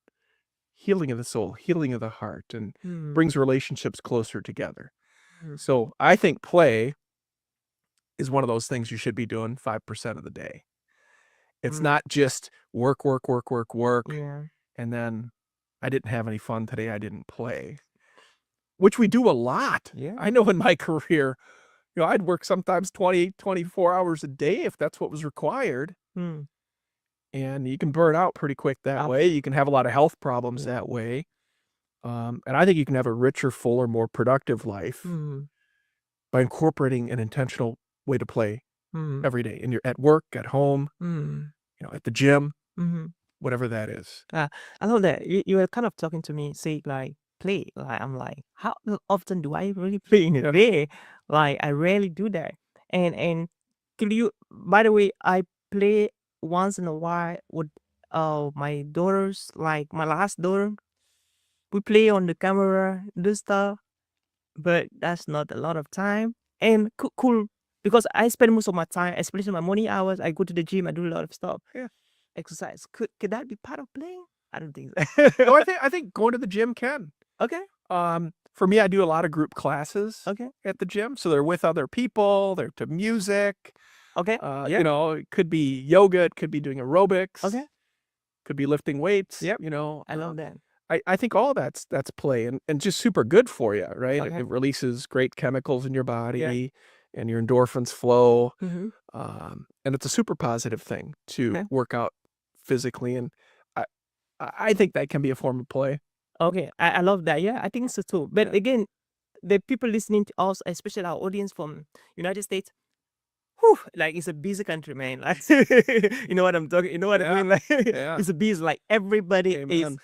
Speaker 3: healing of the soul, healing of the heart, and brings relationships closer together. So I think play is one of those things you should be doing 5% of the day. It's not just work,
Speaker 2: Yeah.
Speaker 3: and then I didn't have any fun today, I didn't play. Which we do a lot.
Speaker 2: Yeah.
Speaker 3: I know in my career, I'd work sometimes 20, 24 hours a day if that's what was required.
Speaker 2: Mm.
Speaker 3: And you can burn out pretty quick that way. You can have a lot of health problems that way. And I think you can have a richer, fuller, more productive life
Speaker 2: Mm.
Speaker 3: by incorporating an intentional way to play
Speaker 2: Mm.
Speaker 3: every day. And you're at work, at home,
Speaker 2: Mm.
Speaker 3: at the gym,
Speaker 2: Mm-hmm.
Speaker 3: whatever that is.
Speaker 2: I love that. You were kind of talking to me, say like play. Like I'm like, how often do I really play in a day? Like I rarely do that. And could you? By the way, I play once in a while with my daughters. Like my last daughter, we play on the camera, do stuff, but that's not a lot of time. And cool because I spend most of my time, especially my morning hours. I go to the gym. I do a lot of stuff.
Speaker 3: Yeah.
Speaker 2: Exercise. Could that be part of playing? I don't think
Speaker 3: No,
Speaker 2: so.
Speaker 3: I think going to the gym can.
Speaker 2: Okay.
Speaker 3: For me, I do a lot of group classes
Speaker 2: Okay.
Speaker 3: at the gym. So they're with other people, they're to music.
Speaker 2: Okay. Yeah.
Speaker 3: It could be yoga, it could be doing aerobics.
Speaker 2: Okay.
Speaker 3: Could be lifting weights.
Speaker 2: Yep.
Speaker 3: I
Speaker 2: I love that.
Speaker 3: I think all that's play and just super good for you, right?
Speaker 2: Okay.
Speaker 3: It releases great chemicals in your body and your endorphins flow.
Speaker 2: Mm-hmm.
Speaker 3: And it's a super positive thing to
Speaker 2: Okay.
Speaker 3: work out physically. And I think that can be a form of play.
Speaker 2: Okay. I love that. Yeah, I think so too. But again, the people listening to us, especially our audience from United States, whew, like it's a busy country, man. Like you know what I'm talking. You know what I mean? Like it's a busy. Like everybody is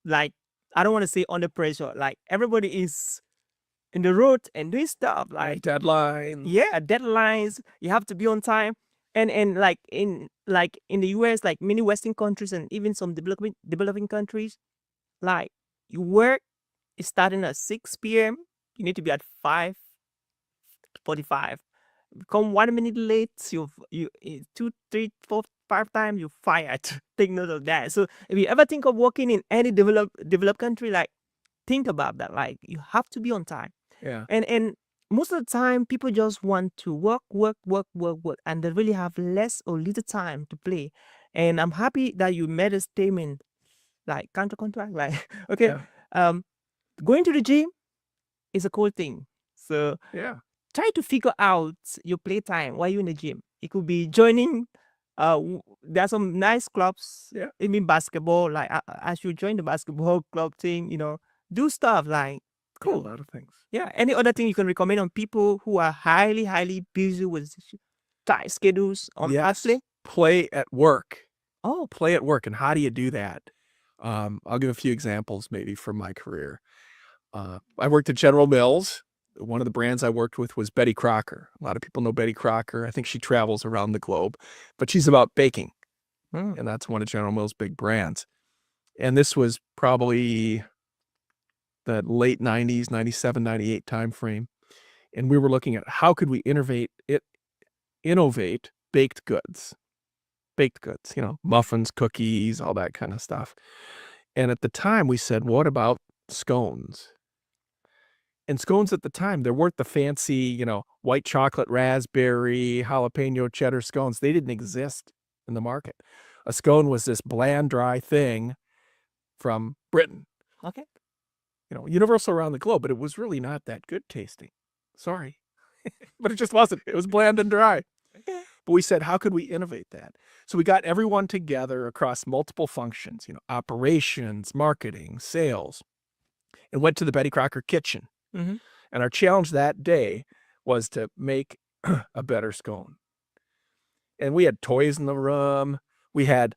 Speaker 2: like, I don't want to say under pressure. Like everybody is in the road and doing stuff. Like
Speaker 3: Deadlines.
Speaker 2: yeah, deadlines. You have to be on time. And like in the US, like many Western countries and even some developing countries, like you work is starting at 6 p.m. You need to be at 5:45. Come 1 minute late, you 2, 3, 4, 5 times you fired. Take note of that. So if you ever think of working in any developed country, like think about that. Like you have to be on time.
Speaker 3: Yeah.
Speaker 2: And most of the time, people just want to work, and they really have less or little time to play. And I'm happy that you made a statement like contract. Like, okay, going to the gym is a cool thing. So try to figure out your playtime while you're in the gym. It could be joining. There are some nice clubs. I mean basketball. Like as you join the basketball club thing, do stuff like. Cool.
Speaker 3: A lot of things.
Speaker 2: Yeah. Any other thing you can recommend on people who are highly busy with tight schedules on play?
Speaker 3: Play at work.
Speaker 2: Oh,
Speaker 3: play at work. And how do you do that? I'll give a few examples maybe from my career. I worked at General Mills. One of the brands I worked with was Betty Crocker. A lot of people know Betty Crocker. I think she travels around the globe, but she's about baking. And that's one of General Mills' big brands. And this was probably the late 90s, 97, 98 timeframe. And we were looking at how could we innovate baked goods, muffins, cookies, all that kind of stuff. And at the time we said, what about scones? And scones at the time, there weren't the fancy, white chocolate, raspberry, jalapeno, cheddar scones. They didn't exist in the market. A scone was this bland, dry thing from Britain.
Speaker 2: Okay.
Speaker 3: Universal around the globe, but it was really not that good tasting. Sorry. But it just wasn't. It was bland and dry.
Speaker 2: Okay.
Speaker 3: But we said, how could we innovate that? So we got everyone together across multiple functions, operations, marketing, sales, and went to the Betty Crocker kitchen.
Speaker 2: Mm-hmm.
Speaker 3: And our challenge that day was to make a better scone. And we had toys in the room. We had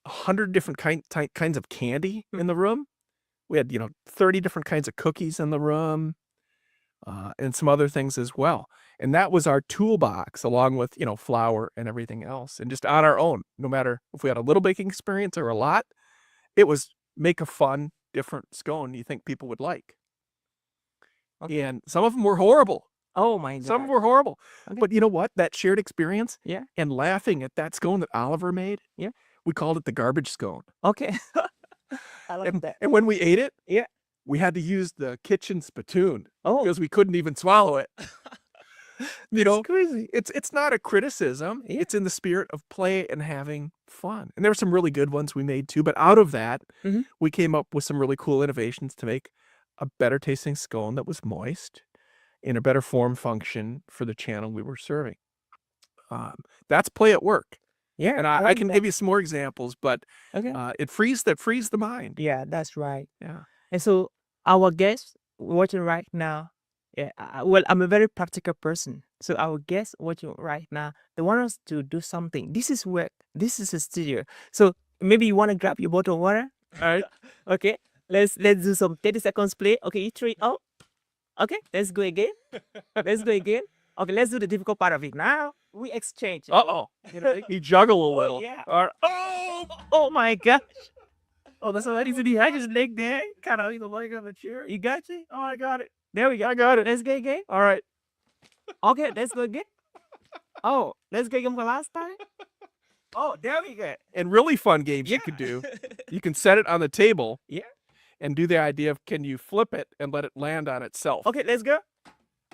Speaker 3: 100 different kinds of candy in the room. We had, 30 different kinds of cookies in the room, and some other things as well. And that was our toolbox along with, flour and everything else. And just on our own, no matter if we had a little baking experience or a lot, it was make a fun, different scone you think people would like. Okay. And some of them were horrible.
Speaker 2: Oh my God.
Speaker 3: Some were horrible.
Speaker 2: Okay.
Speaker 3: But you know what? That shared experience
Speaker 2: and
Speaker 3: laughing at that scone that Oliver made, we called it the garbage scone.
Speaker 2: Okay. I like that.
Speaker 3: And when we ate it,
Speaker 2: Yeah.
Speaker 3: we had to use the kitchen spittoon
Speaker 2: Oh.
Speaker 3: because we couldn't even swallow it.
Speaker 2: It's crazy.
Speaker 3: It's not a criticism.
Speaker 2: Yeah.
Speaker 3: It's in the spirit of play and having fun. And there were some really good ones we made too. But out of that,
Speaker 2: Mhm.
Speaker 3: we came up with some really cool innovations to make a better tasting scone that was moist in a better form function for the channel we were serving. That's play at work.
Speaker 2: Yeah.
Speaker 3: And I can give you some more examples, but
Speaker 2: Okay.
Speaker 3: it frees the mind.
Speaker 2: Yeah, that's right.
Speaker 3: Yeah.
Speaker 2: And so our guests watching right now, yeah, well, I'm a very practical person. So our guests watching right now, they want us to do something. This is work. This is a studio. So maybe you want to grab your bottle of water.
Speaker 3: All right.
Speaker 2: Okay. Let's do some 30 seconds play. Okay, you three. Oh, okay. Let's go again. Let's go again. Okay, let's do the difficult part of it now. We exchange.
Speaker 3: Uh-oh. You juggle a
Speaker 2: Oh,
Speaker 3: little.
Speaker 2: yeah.
Speaker 3: All right.
Speaker 2: Oh my gosh. Oh, that's what he's behind his leg there. Kind of, leg on the chair. You got you? Oh, I got it. There we go. I got it. Let's go again.
Speaker 3: All right.
Speaker 2: Okay, let's go again. Oh, let's go again for last time. Oh, there we go.
Speaker 3: And really fun games you could do. You can set it on the table.
Speaker 2: Yeah.
Speaker 3: And do the idea of, can you flip it and let it land on itself?
Speaker 2: Okay, let's go.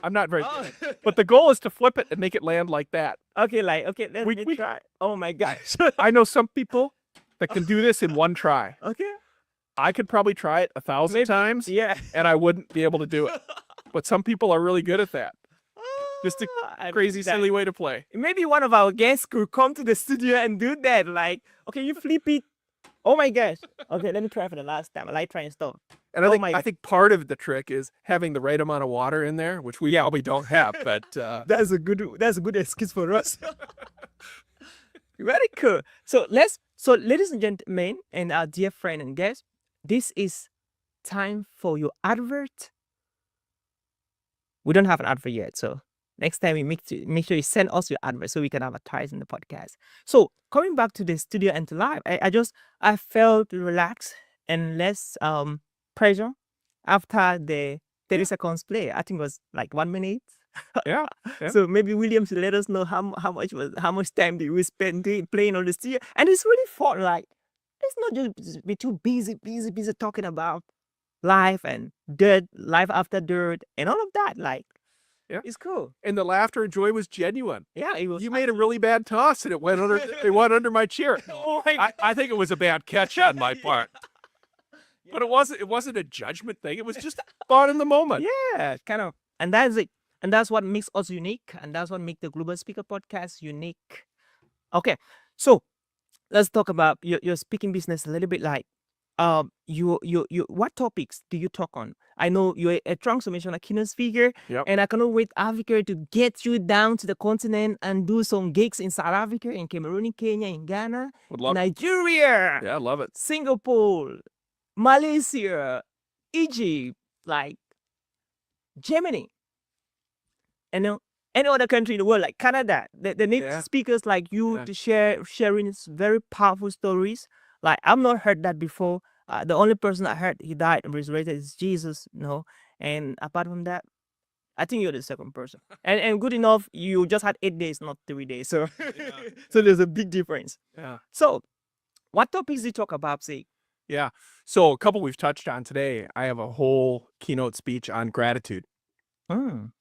Speaker 3: I'm not very good. But the goal is to flip it and make it land like that.
Speaker 2: Okay, let's
Speaker 3: We-
Speaker 2: try. Oh my gosh.
Speaker 3: I know some people that can do this in one try.
Speaker 2: Okay.
Speaker 3: I could probably try it 1,000 times
Speaker 2: Yeah.
Speaker 3: and I wouldn't be able to do it. But some people are really good at that. Just a
Speaker 2: I
Speaker 3: crazy,
Speaker 2: mean, that-
Speaker 3: silly way to play.
Speaker 2: Maybe one of our guests could come to the studio and do that. Like, okay, you flip it. Oh my gosh. Okay, let me try for the last time. I like trying stuff.
Speaker 3: And
Speaker 2: Oh
Speaker 3: I
Speaker 2: my-
Speaker 3: think part of the trick is having the right amount of water in there, which we probably don't have, but
Speaker 2: That's a good excuse for us. Very cool. So ladies and gentlemen, and our dear friend and guest, this is time for your advert. We don't have an advert yet, so next time we make sure you send us your advert so we can advertise in the podcast. So coming back to the studio and to live, I felt relaxed and less pressure after the 30 seconds play. I think it was like 1 minute.
Speaker 3: yeah.
Speaker 2: So maybe William should let us know how much time did we spend playing on the studio. And it's really fun. Like, it's not just be too busy talking about life and dirt, life after dirt, and all of that. Like,
Speaker 3: Yeah.
Speaker 2: it's cool.
Speaker 3: And the laughter and joy was genuine.
Speaker 2: Yeah, it was.
Speaker 3: You made a really bad toss and it went under my chair.
Speaker 2: Oh my
Speaker 3: I think it was a bad catch on my part. But it wasn't a judgment thing. It was just fun in the moment.
Speaker 2: Yeah, kind of. And that's it. And that's what makes us unique. And that's what makes the Global Speaker Podcast unique. Okay, so let's talk about your speaking business a little bit. Like, you what topics do you talk on? I know you're a transformational keynote speaker,
Speaker 3: Yep.
Speaker 2: and I cannot wait, Africa, to get you down to the continent and do some gigs in South Africa, in Cameroon, in Kenya, in Ghana,
Speaker 3: Would love it.
Speaker 2: Nigeria,
Speaker 3: Yeah, I love it.
Speaker 2: Singapore, Malaysia, Egypt, like Germany, and any other country in the world, like Canada. They need
Speaker 3: Yeah.
Speaker 2: speakers like you
Speaker 3: Yeah.
Speaker 2: to sharing very powerful stories. Like, I've not heard that before. The only person I heard he died and resurrected is Jesus, And apart from that, I think you're the second person. And good enough, you just had 8 days, not 3 days. So so there's a big difference.
Speaker 3: Yeah.
Speaker 2: So what topics do you talk about, say?
Speaker 3: Yeah. So a couple we've touched on today. I have a whole keynote speech on gratitude. And,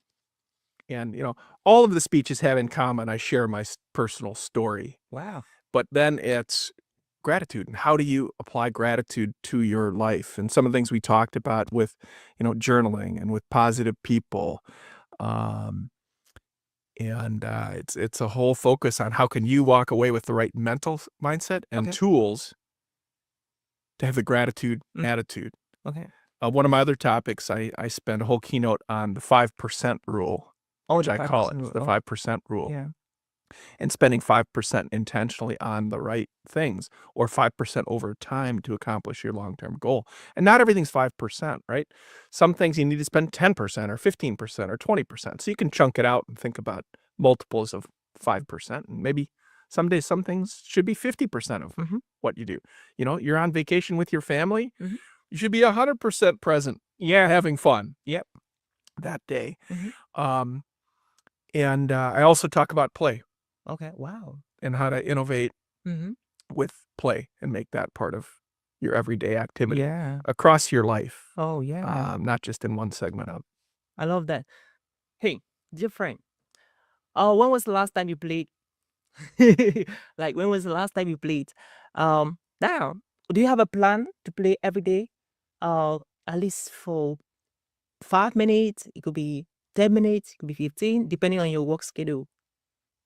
Speaker 3: all of the speeches have in common, I share my personal story.
Speaker 2: Wow.
Speaker 3: But then it's gratitude. And how do you apply gratitude to your life? And some of the things we talked about with, journaling and with positive people. It's a whole focus on how can you walk away with the right mental mindset and
Speaker 2: Okay.
Speaker 3: tools to have the gratitude
Speaker 2: Mm.
Speaker 3: attitude.
Speaker 2: Okay.
Speaker 3: One of my other topics, I spend a whole keynote on the 5% rule,
Speaker 2: Oh,
Speaker 3: which
Speaker 2: the
Speaker 3: I call
Speaker 2: 5%
Speaker 3: it
Speaker 2: rule.
Speaker 3: the
Speaker 2: Oh,
Speaker 3: 5% rule.
Speaker 2: yeah.
Speaker 3: And spending 5% intentionally on the right things, or 5% over time to accomplish your long-term goal. And not everything's 5%, right? Some things you need to spend 10% or 15% or 20%. So you can chunk it out and think about multiples of 5%. And maybe someday some things should be 50% of
Speaker 2: Mhm.
Speaker 3: what you do. You're on vacation with your family.
Speaker 2: Mhm.
Speaker 3: You should be 100% present,
Speaker 2: Yeah.
Speaker 3: having fun.
Speaker 2: Yep.
Speaker 3: That day.
Speaker 2: Mhm.
Speaker 3: And I also talk about play
Speaker 2: Okay. Wow.
Speaker 3: and how to innovate
Speaker 2: Mm-hmm.
Speaker 3: with play and make that part of your everyday activity
Speaker 2: Yeah.
Speaker 3: across your life,
Speaker 2: Oh, yeah.
Speaker 3: not just in one segment of.
Speaker 2: I love that. Hey, dear friend. When was the last time you played? Like, when was the last time you played? Now, do you have a plan to play every day? At least for 5 minutes. It could be 10 minutes, it could be 15, depending on your work schedule.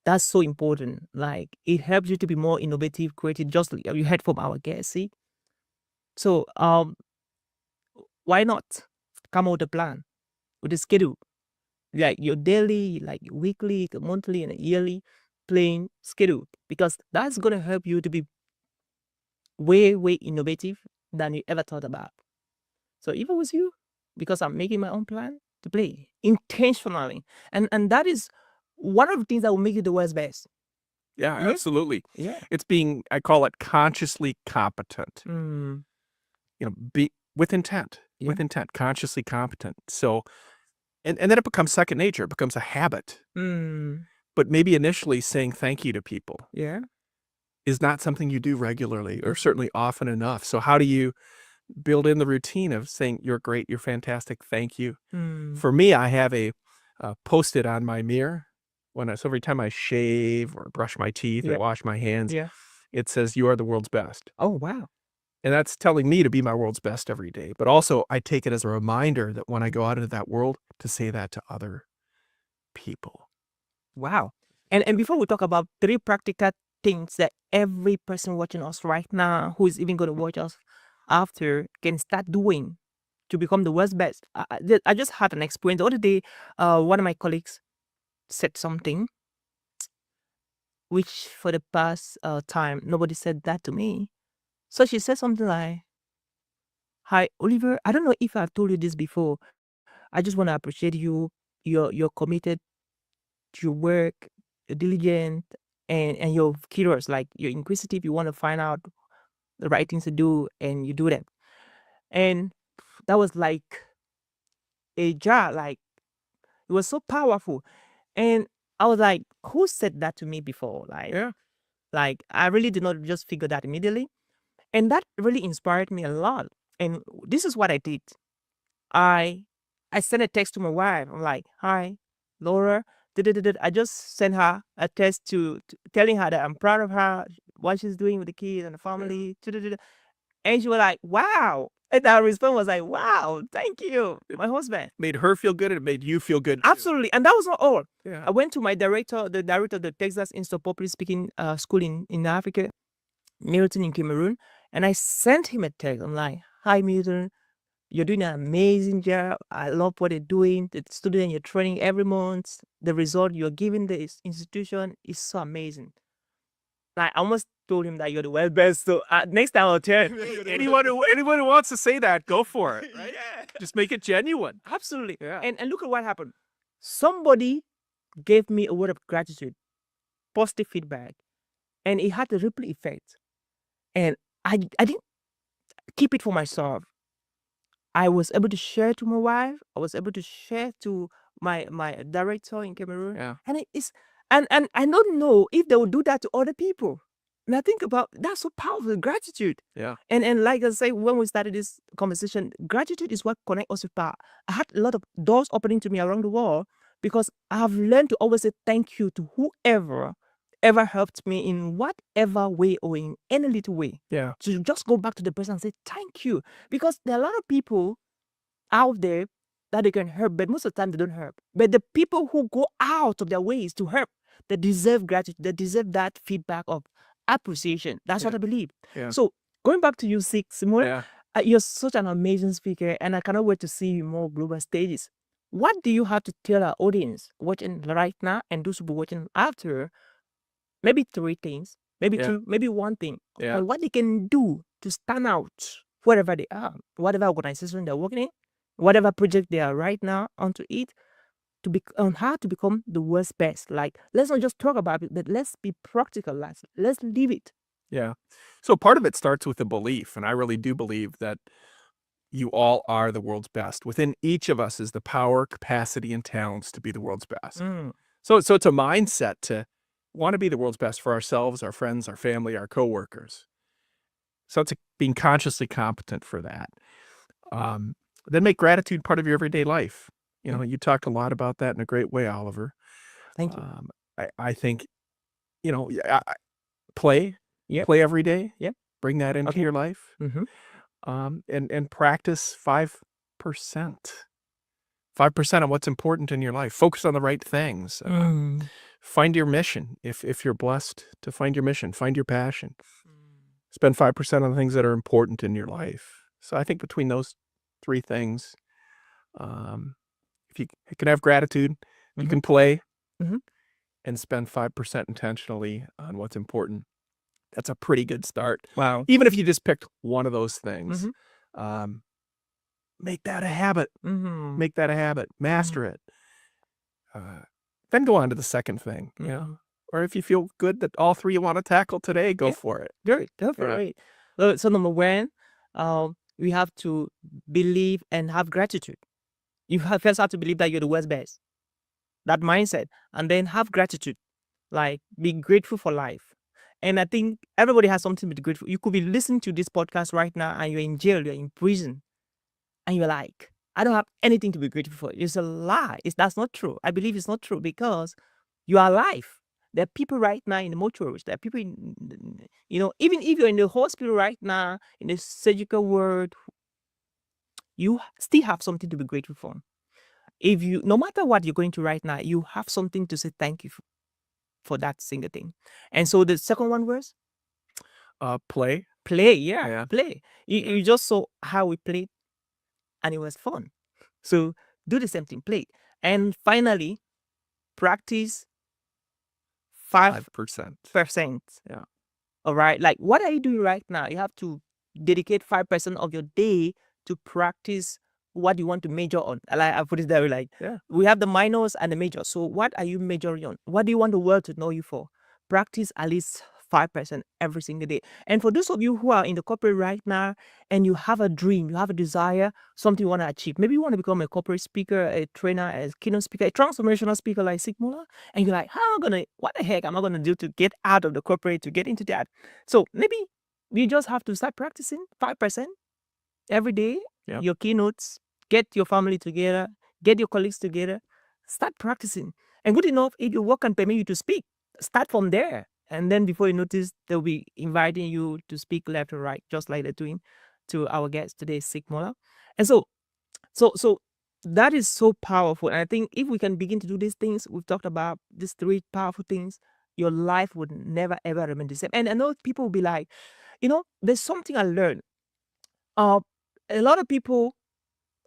Speaker 2: That's so important. Like, it helps you to be more innovative, creative, just like you heard from our guest, see? So, why not come out with a plan with a schedule? Like your daily, like your weekly, your monthly, and a yearly playing schedule. Because that's going to help you to be way, way innovative than you ever thought about. So if it was you, because I'm making my own plan to play intentionally. And that is one of the things that will make you the world's best.
Speaker 3: Yeah,
Speaker 2: Yeah.
Speaker 3: absolutely.
Speaker 2: Yeah.
Speaker 3: It's being, I call it consciously competent.
Speaker 2: Mm.
Speaker 3: Be with intent,
Speaker 2: Yeah.
Speaker 3: consciously competent. So, and then it becomes second nature. It becomes a habit.
Speaker 2: Mm.
Speaker 3: But maybe initially saying thank you to people
Speaker 2: Yeah.
Speaker 3: is not something you do regularly or certainly often enough. So how do you build in the routine of saying you're great, you're fantastic, thank you?
Speaker 2: Mm.
Speaker 3: For me, I have a post-it on my mirror so every time I shave or brush my teeth or
Speaker 2: Yeah.
Speaker 3: wash my hands,
Speaker 2: Yeah.
Speaker 3: it says you are the world's best.
Speaker 2: Oh, wow.
Speaker 3: And that's telling me to be my world's best every day. But also I take it as a reminder that when I go out into that world, to say that to other people.
Speaker 2: Wow. And before we talk about 3 practical things that every person watching us right now, who is even going to watch us after, can start doing to become the world's best. I just had an experience the other day. One of my colleagues said something which for the past time nobody said that to me. So she said something like, "Hi, Oliver. I don't know if I've told you this before. I just want to appreciate you. You're committed to your work, you're diligent, and you're curious. Like, you're inquisitive. You want to find out the right things to do, and you do them." And that was like a jar. Like, it was so powerful. And I was like, who said that to me before?
Speaker 3: Yeah.
Speaker 2: Like I really did not just figure that immediately. And that really inspired me a lot. And this is what I did. I sent a text to my wife. I'm like, "Hi, Laura." I just sent her a text telling her that I'm proud of her, what she's doing with the kids and the family. And she was like, "Wow." And our response was like, "Wow, thank you, my husband."
Speaker 3: Made her feel good and it made you feel good too.
Speaker 2: Absolutely. And that was not all.
Speaker 3: Yeah.
Speaker 2: I went to my director, the director of the Texas Institute of Public Speaking School in Africa, Milton in Cameroon, and I sent him a text. I'm like, "Hi, Milton. You're doing an amazing job. I love what you're doing. The student you're training every month, the result you're giving the institution is so amazing." Like, I almost told him that you're the world best. So next time I'll tell him.
Speaker 3: Anyone who wants to say that, go for it. Right?
Speaker 2: Yeah.
Speaker 3: Just make it genuine.
Speaker 2: Absolutely.
Speaker 3: Yeah.
Speaker 2: And look at what happened. Somebody gave me a word of gratitude, positive feedback, and it had a ripple effect. And I didn't keep it for myself. I was able to share to my wife. I was able to share to my director in Cameroon.
Speaker 3: Yeah.
Speaker 2: And and I don't know if they will do that to other people. And I think about that's so powerful, gratitude.
Speaker 3: Yeah.
Speaker 2: And like I say, when we started this conversation, gratitude is what connects us with power. I had a lot of doors opening to me around the world because I have learned to always say thank you to whoever ever helped me in whatever way or in any little way.
Speaker 3: Yeah.
Speaker 2: To just go back to the person and say thank you. Because there are a lot of people out there that they can help, but most of the time they don't help. But the people who go out of their ways to help, they deserve gratitude. They deserve that feedback of appreciation. That's what I believe.
Speaker 3: Yeah.
Speaker 2: So going back to you, Simone,
Speaker 3: Yeah.
Speaker 2: you're such an amazing speaker, and I cannot wait to see you more global stages. What do you have to tell our audience watching right now and those who will be watching after? Maybe 3 things, maybe
Speaker 3: Yeah.
Speaker 2: 2, maybe 1 thing,
Speaker 3: Yeah.
Speaker 2: on what they can do to stand out wherever they are, whatever organization they're working in, whatever project they are right now onto it, on how to become the world's best. Like, let's not just talk about it, but let's be practical. Let's live it.
Speaker 3: Yeah. So part of it starts with a belief, and I really do believe that you all are the world's best. Within each of us is the power, capacity, and talents to be the world's best. So it's a mindset to want to be the world's best for ourselves, our friends, our family, our coworkers. So it's being consciously competent for that. Then make gratitude part of your everyday life. You know, you talked a lot about that in a great way, Oliver.
Speaker 2: Thank you.
Speaker 3: I think, play every day.
Speaker 2: Yep.
Speaker 3: Bring that into
Speaker 2: Okay.
Speaker 3: your life.
Speaker 2: Mhm.
Speaker 3: And practice 5%. 5% on what's important in your life. Focus on the right things. Find your mission. If you're blessed to find your mission, find your passion. Spend 5% on the things that are important in your life. So I think between those three things, if you can have gratitude, if you can play, and spend 5% intentionally on what's important, that's a pretty good start.
Speaker 2: Wow.
Speaker 3: Even if you just picked one of those things, make that a habit. Make that a habit. Master it. Then go on to the second thing. You know, or if you feel good that all three you want to tackle today, go for it.
Speaker 2: Great. Definitely. So number one, we have to believe and have gratitude. You first have to believe that you're the world's best. That mindset, and then have gratitude. Like, be grateful for life. And I think everybody has something to be grateful. You could be listening to this podcast right now and you're in jail, you're in prison, and you're like, I don't have anything to be grateful for. It's a lie. That's not true. I believe it's not true because you are alive. There are people right now in the mortuaries. There are people even if you're in the hospital right now, in the surgical ward, you still have something to be grateful for. No matter what you're going through right now, you have something to say thank you for that single thing. And so the second one was
Speaker 3: Play.
Speaker 2: Play. Play. You just saw how we played, and it was fun. So do the same thing, play. And finally, practice 5%.
Speaker 3: Yeah.
Speaker 2: All right. Like, what are you doing right now? You have to dedicate 5% of your day to practice what you want to major on. I put it there, like, we have the minors and the majors. So what are you majoring on? What do you want the world to know you for? Practice at least 5% every single day. And for those of you who are in the corporate right now and you have a dream, you have a desire, something you want to achieve. Maybe you want to become a corporate speaker, a trainer, a keynote speaker, a transformational speaker like Sign Muller. And you're like, what the heck am I going to do to get out of the corporate, to get into that? So maybe you just have to start practicing 5% every day. Your keynotes, get your family together, get your colleagues together, start practicing. And good enough, if your work can permit you to speak, start from there. And then before you notice, they'll be inviting you to speak left or right, just like they're doing to our guest today, Sign Muller. And so that is so powerful. And I think if we can begin to do these things, we've talked about these three powerful things, your life would never, ever remain the same. And I know people will be like, there's something I learned. A lot of people,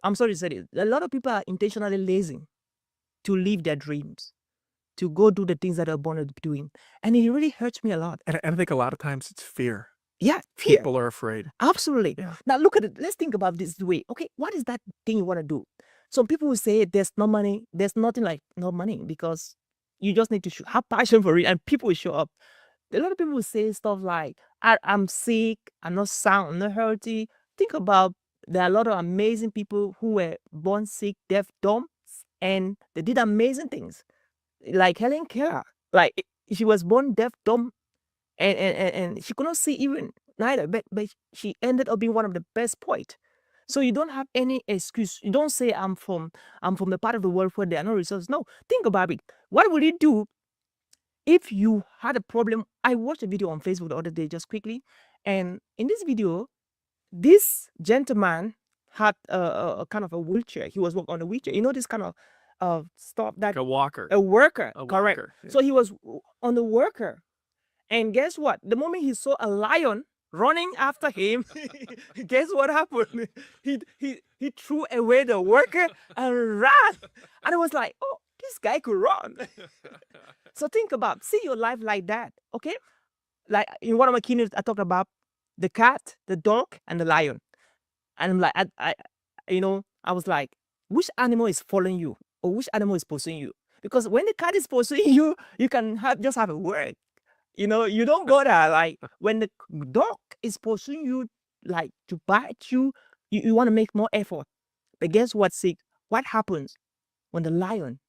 Speaker 2: I'm sorry to say this, a lot of people are intentionally lazy to live their dreams, to go do the things that they're born to be doing. And it really hurts me a lot.
Speaker 3: And I think a lot of times it's fear.
Speaker 2: Yeah, fear.
Speaker 3: People are afraid.
Speaker 2: Absolutely. Yeah. Now look at it. Let's think about this way. Okay, what is that thing you want to do? Some people will say there's no money. There's nothing like no money because you just need to have passion for it and people will show up. A lot of people will say stuff like, I'm sick, I'm not sound, I'm not healthy. Think about, there are a lot of amazing people who were born sick, deaf, dumb, and they did amazing things. Like Helen Keller, like she was born deaf, dumb, and she could not see even neither, but she ended up being one of the best poets. So you don't have any excuse. You don't say I'm from the part of the world where there are no resources. No, think about it. What would you do if you had a problem? I watched a video on Facebook the other day, just quickly, and in this video, this gentleman had a kind of a wheelchair. He was working on a wheelchair. This kind of stuff that
Speaker 3: like a walker.
Speaker 2: A worker,
Speaker 3: A
Speaker 2: correct.
Speaker 3: walker, yeah.
Speaker 2: So he was on the worker. And guess what? The moment he saw a lion running after him, guess what happened? He threw away the worker and ran. And I was like, oh, this guy could run. So think about, see your life like that, okay? Like in one of my keynotes, I talked about the cat, the dog, and the lion. And I'm like, I was like, which animal is following you? Or which animal is pursuing you? Because when the cat is pursuing you, you can just have a word. You don't go there. Like when the dog is pursuing you, like to bite you, you want to make more effort. But guess what, Sig? What happens when the lion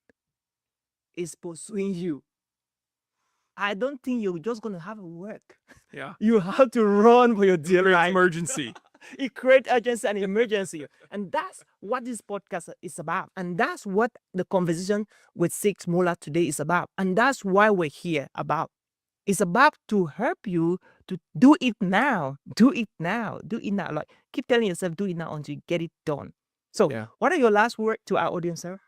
Speaker 2: is pursuing you? I don't think you're just going to have a work.
Speaker 3: Yeah.
Speaker 2: You have to run for your dear life.
Speaker 3: Emergency.
Speaker 2: It creates urgency and emergency. And that's what this podcast is about. And that's what the conversation with Sign Muller today is about. And that's why we're here about. It's about to help you to do it now. Do it now. Do it now. Like, keep telling yourself, do it now until you get it done. So,
Speaker 3: Yeah.
Speaker 2: what are your last words to our audience, sir?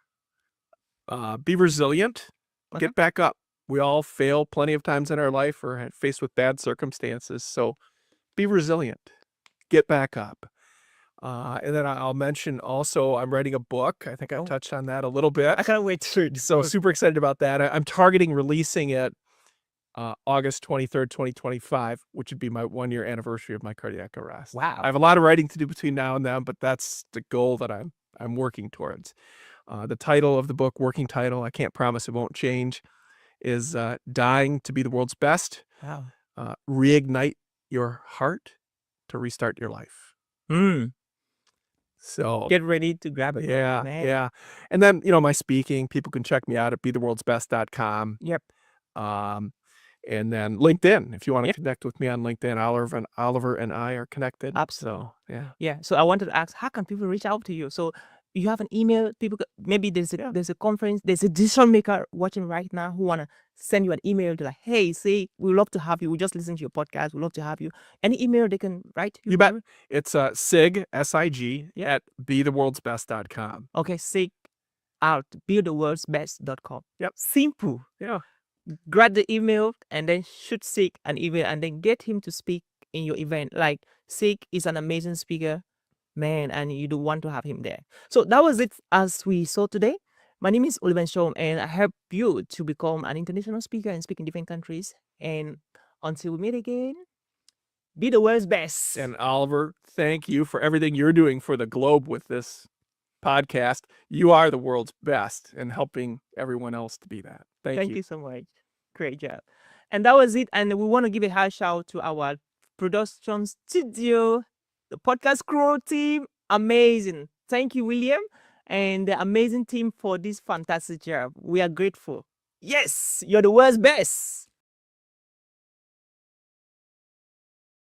Speaker 3: Be resilient.
Speaker 2: Okay.
Speaker 3: Get back up. We all fail plenty of times in our life or are faced with bad circumstances. So be resilient. Get back up. And then I'll mention also, I'm writing a book. I think I
Speaker 2: Oh.
Speaker 3: touched on that a little bit.
Speaker 2: I can't wait to read.
Speaker 3: So super excited about that. I'm targeting releasing it August 23rd, 2025, which would be my 1-year anniversary of my cardiac arrest.
Speaker 2: Wow.
Speaker 3: I have a lot of writing to do between now and then, but that's the goal that I'm working towards. The title of the book, working title, I can't promise it won't change, is Dying to be the World's Best.
Speaker 2: Wow.
Speaker 3: Reignite your heart to restart your life. So
Speaker 2: Get ready to grab it.
Speaker 3: yeah,
Speaker 2: man.
Speaker 3: yeah. And then, my speaking, people can check me out at betheworldsbest.com.
Speaker 2: Yep.
Speaker 3: And then LinkedIn, if you want to
Speaker 2: Yep.
Speaker 3: connect with me on LinkedIn, Oliver and I are connected.
Speaker 2: Absolutely.
Speaker 3: So, yeah.
Speaker 2: Yeah. So I wanted to ask, how can people reach out to you? So you have an email. People maybe there's a conference. There's a decision maker watching right now who wanna send you an email to like, hey, say we love to have you. We just listened to your podcast. We love to have you. Any email they can write to you?
Speaker 3: You bet. It's SIG, S-I-G,
Speaker 2: Yeah.
Speaker 3: at betheworldsbest.com.
Speaker 2: Okay. Seek out buildtheworldsbest.com.
Speaker 3: Yep.
Speaker 2: Simple.
Speaker 3: Yeah.
Speaker 2: Grab the email and then shoot Sig an email and then get him to speak in your event. Like Sig is an amazing speaker, man, and you do want to have him there. So that was it as we saw today. My name is Oliver Shom, and I help you to become an international speaker and speak in different countries. And until we meet again, be the world's best.
Speaker 3: And Oliver, thank you for everything you're doing for the globe with this podcast. You are the world's best and helping everyone else to be that. Thank you.
Speaker 2: you so much. Great job. And that was it. And we want to give a high shout out to our production studio, the podcast crew team. Amazing. Thank you, William, and the amazing team for this fantastic job. We are grateful. Yes, you're the world's best.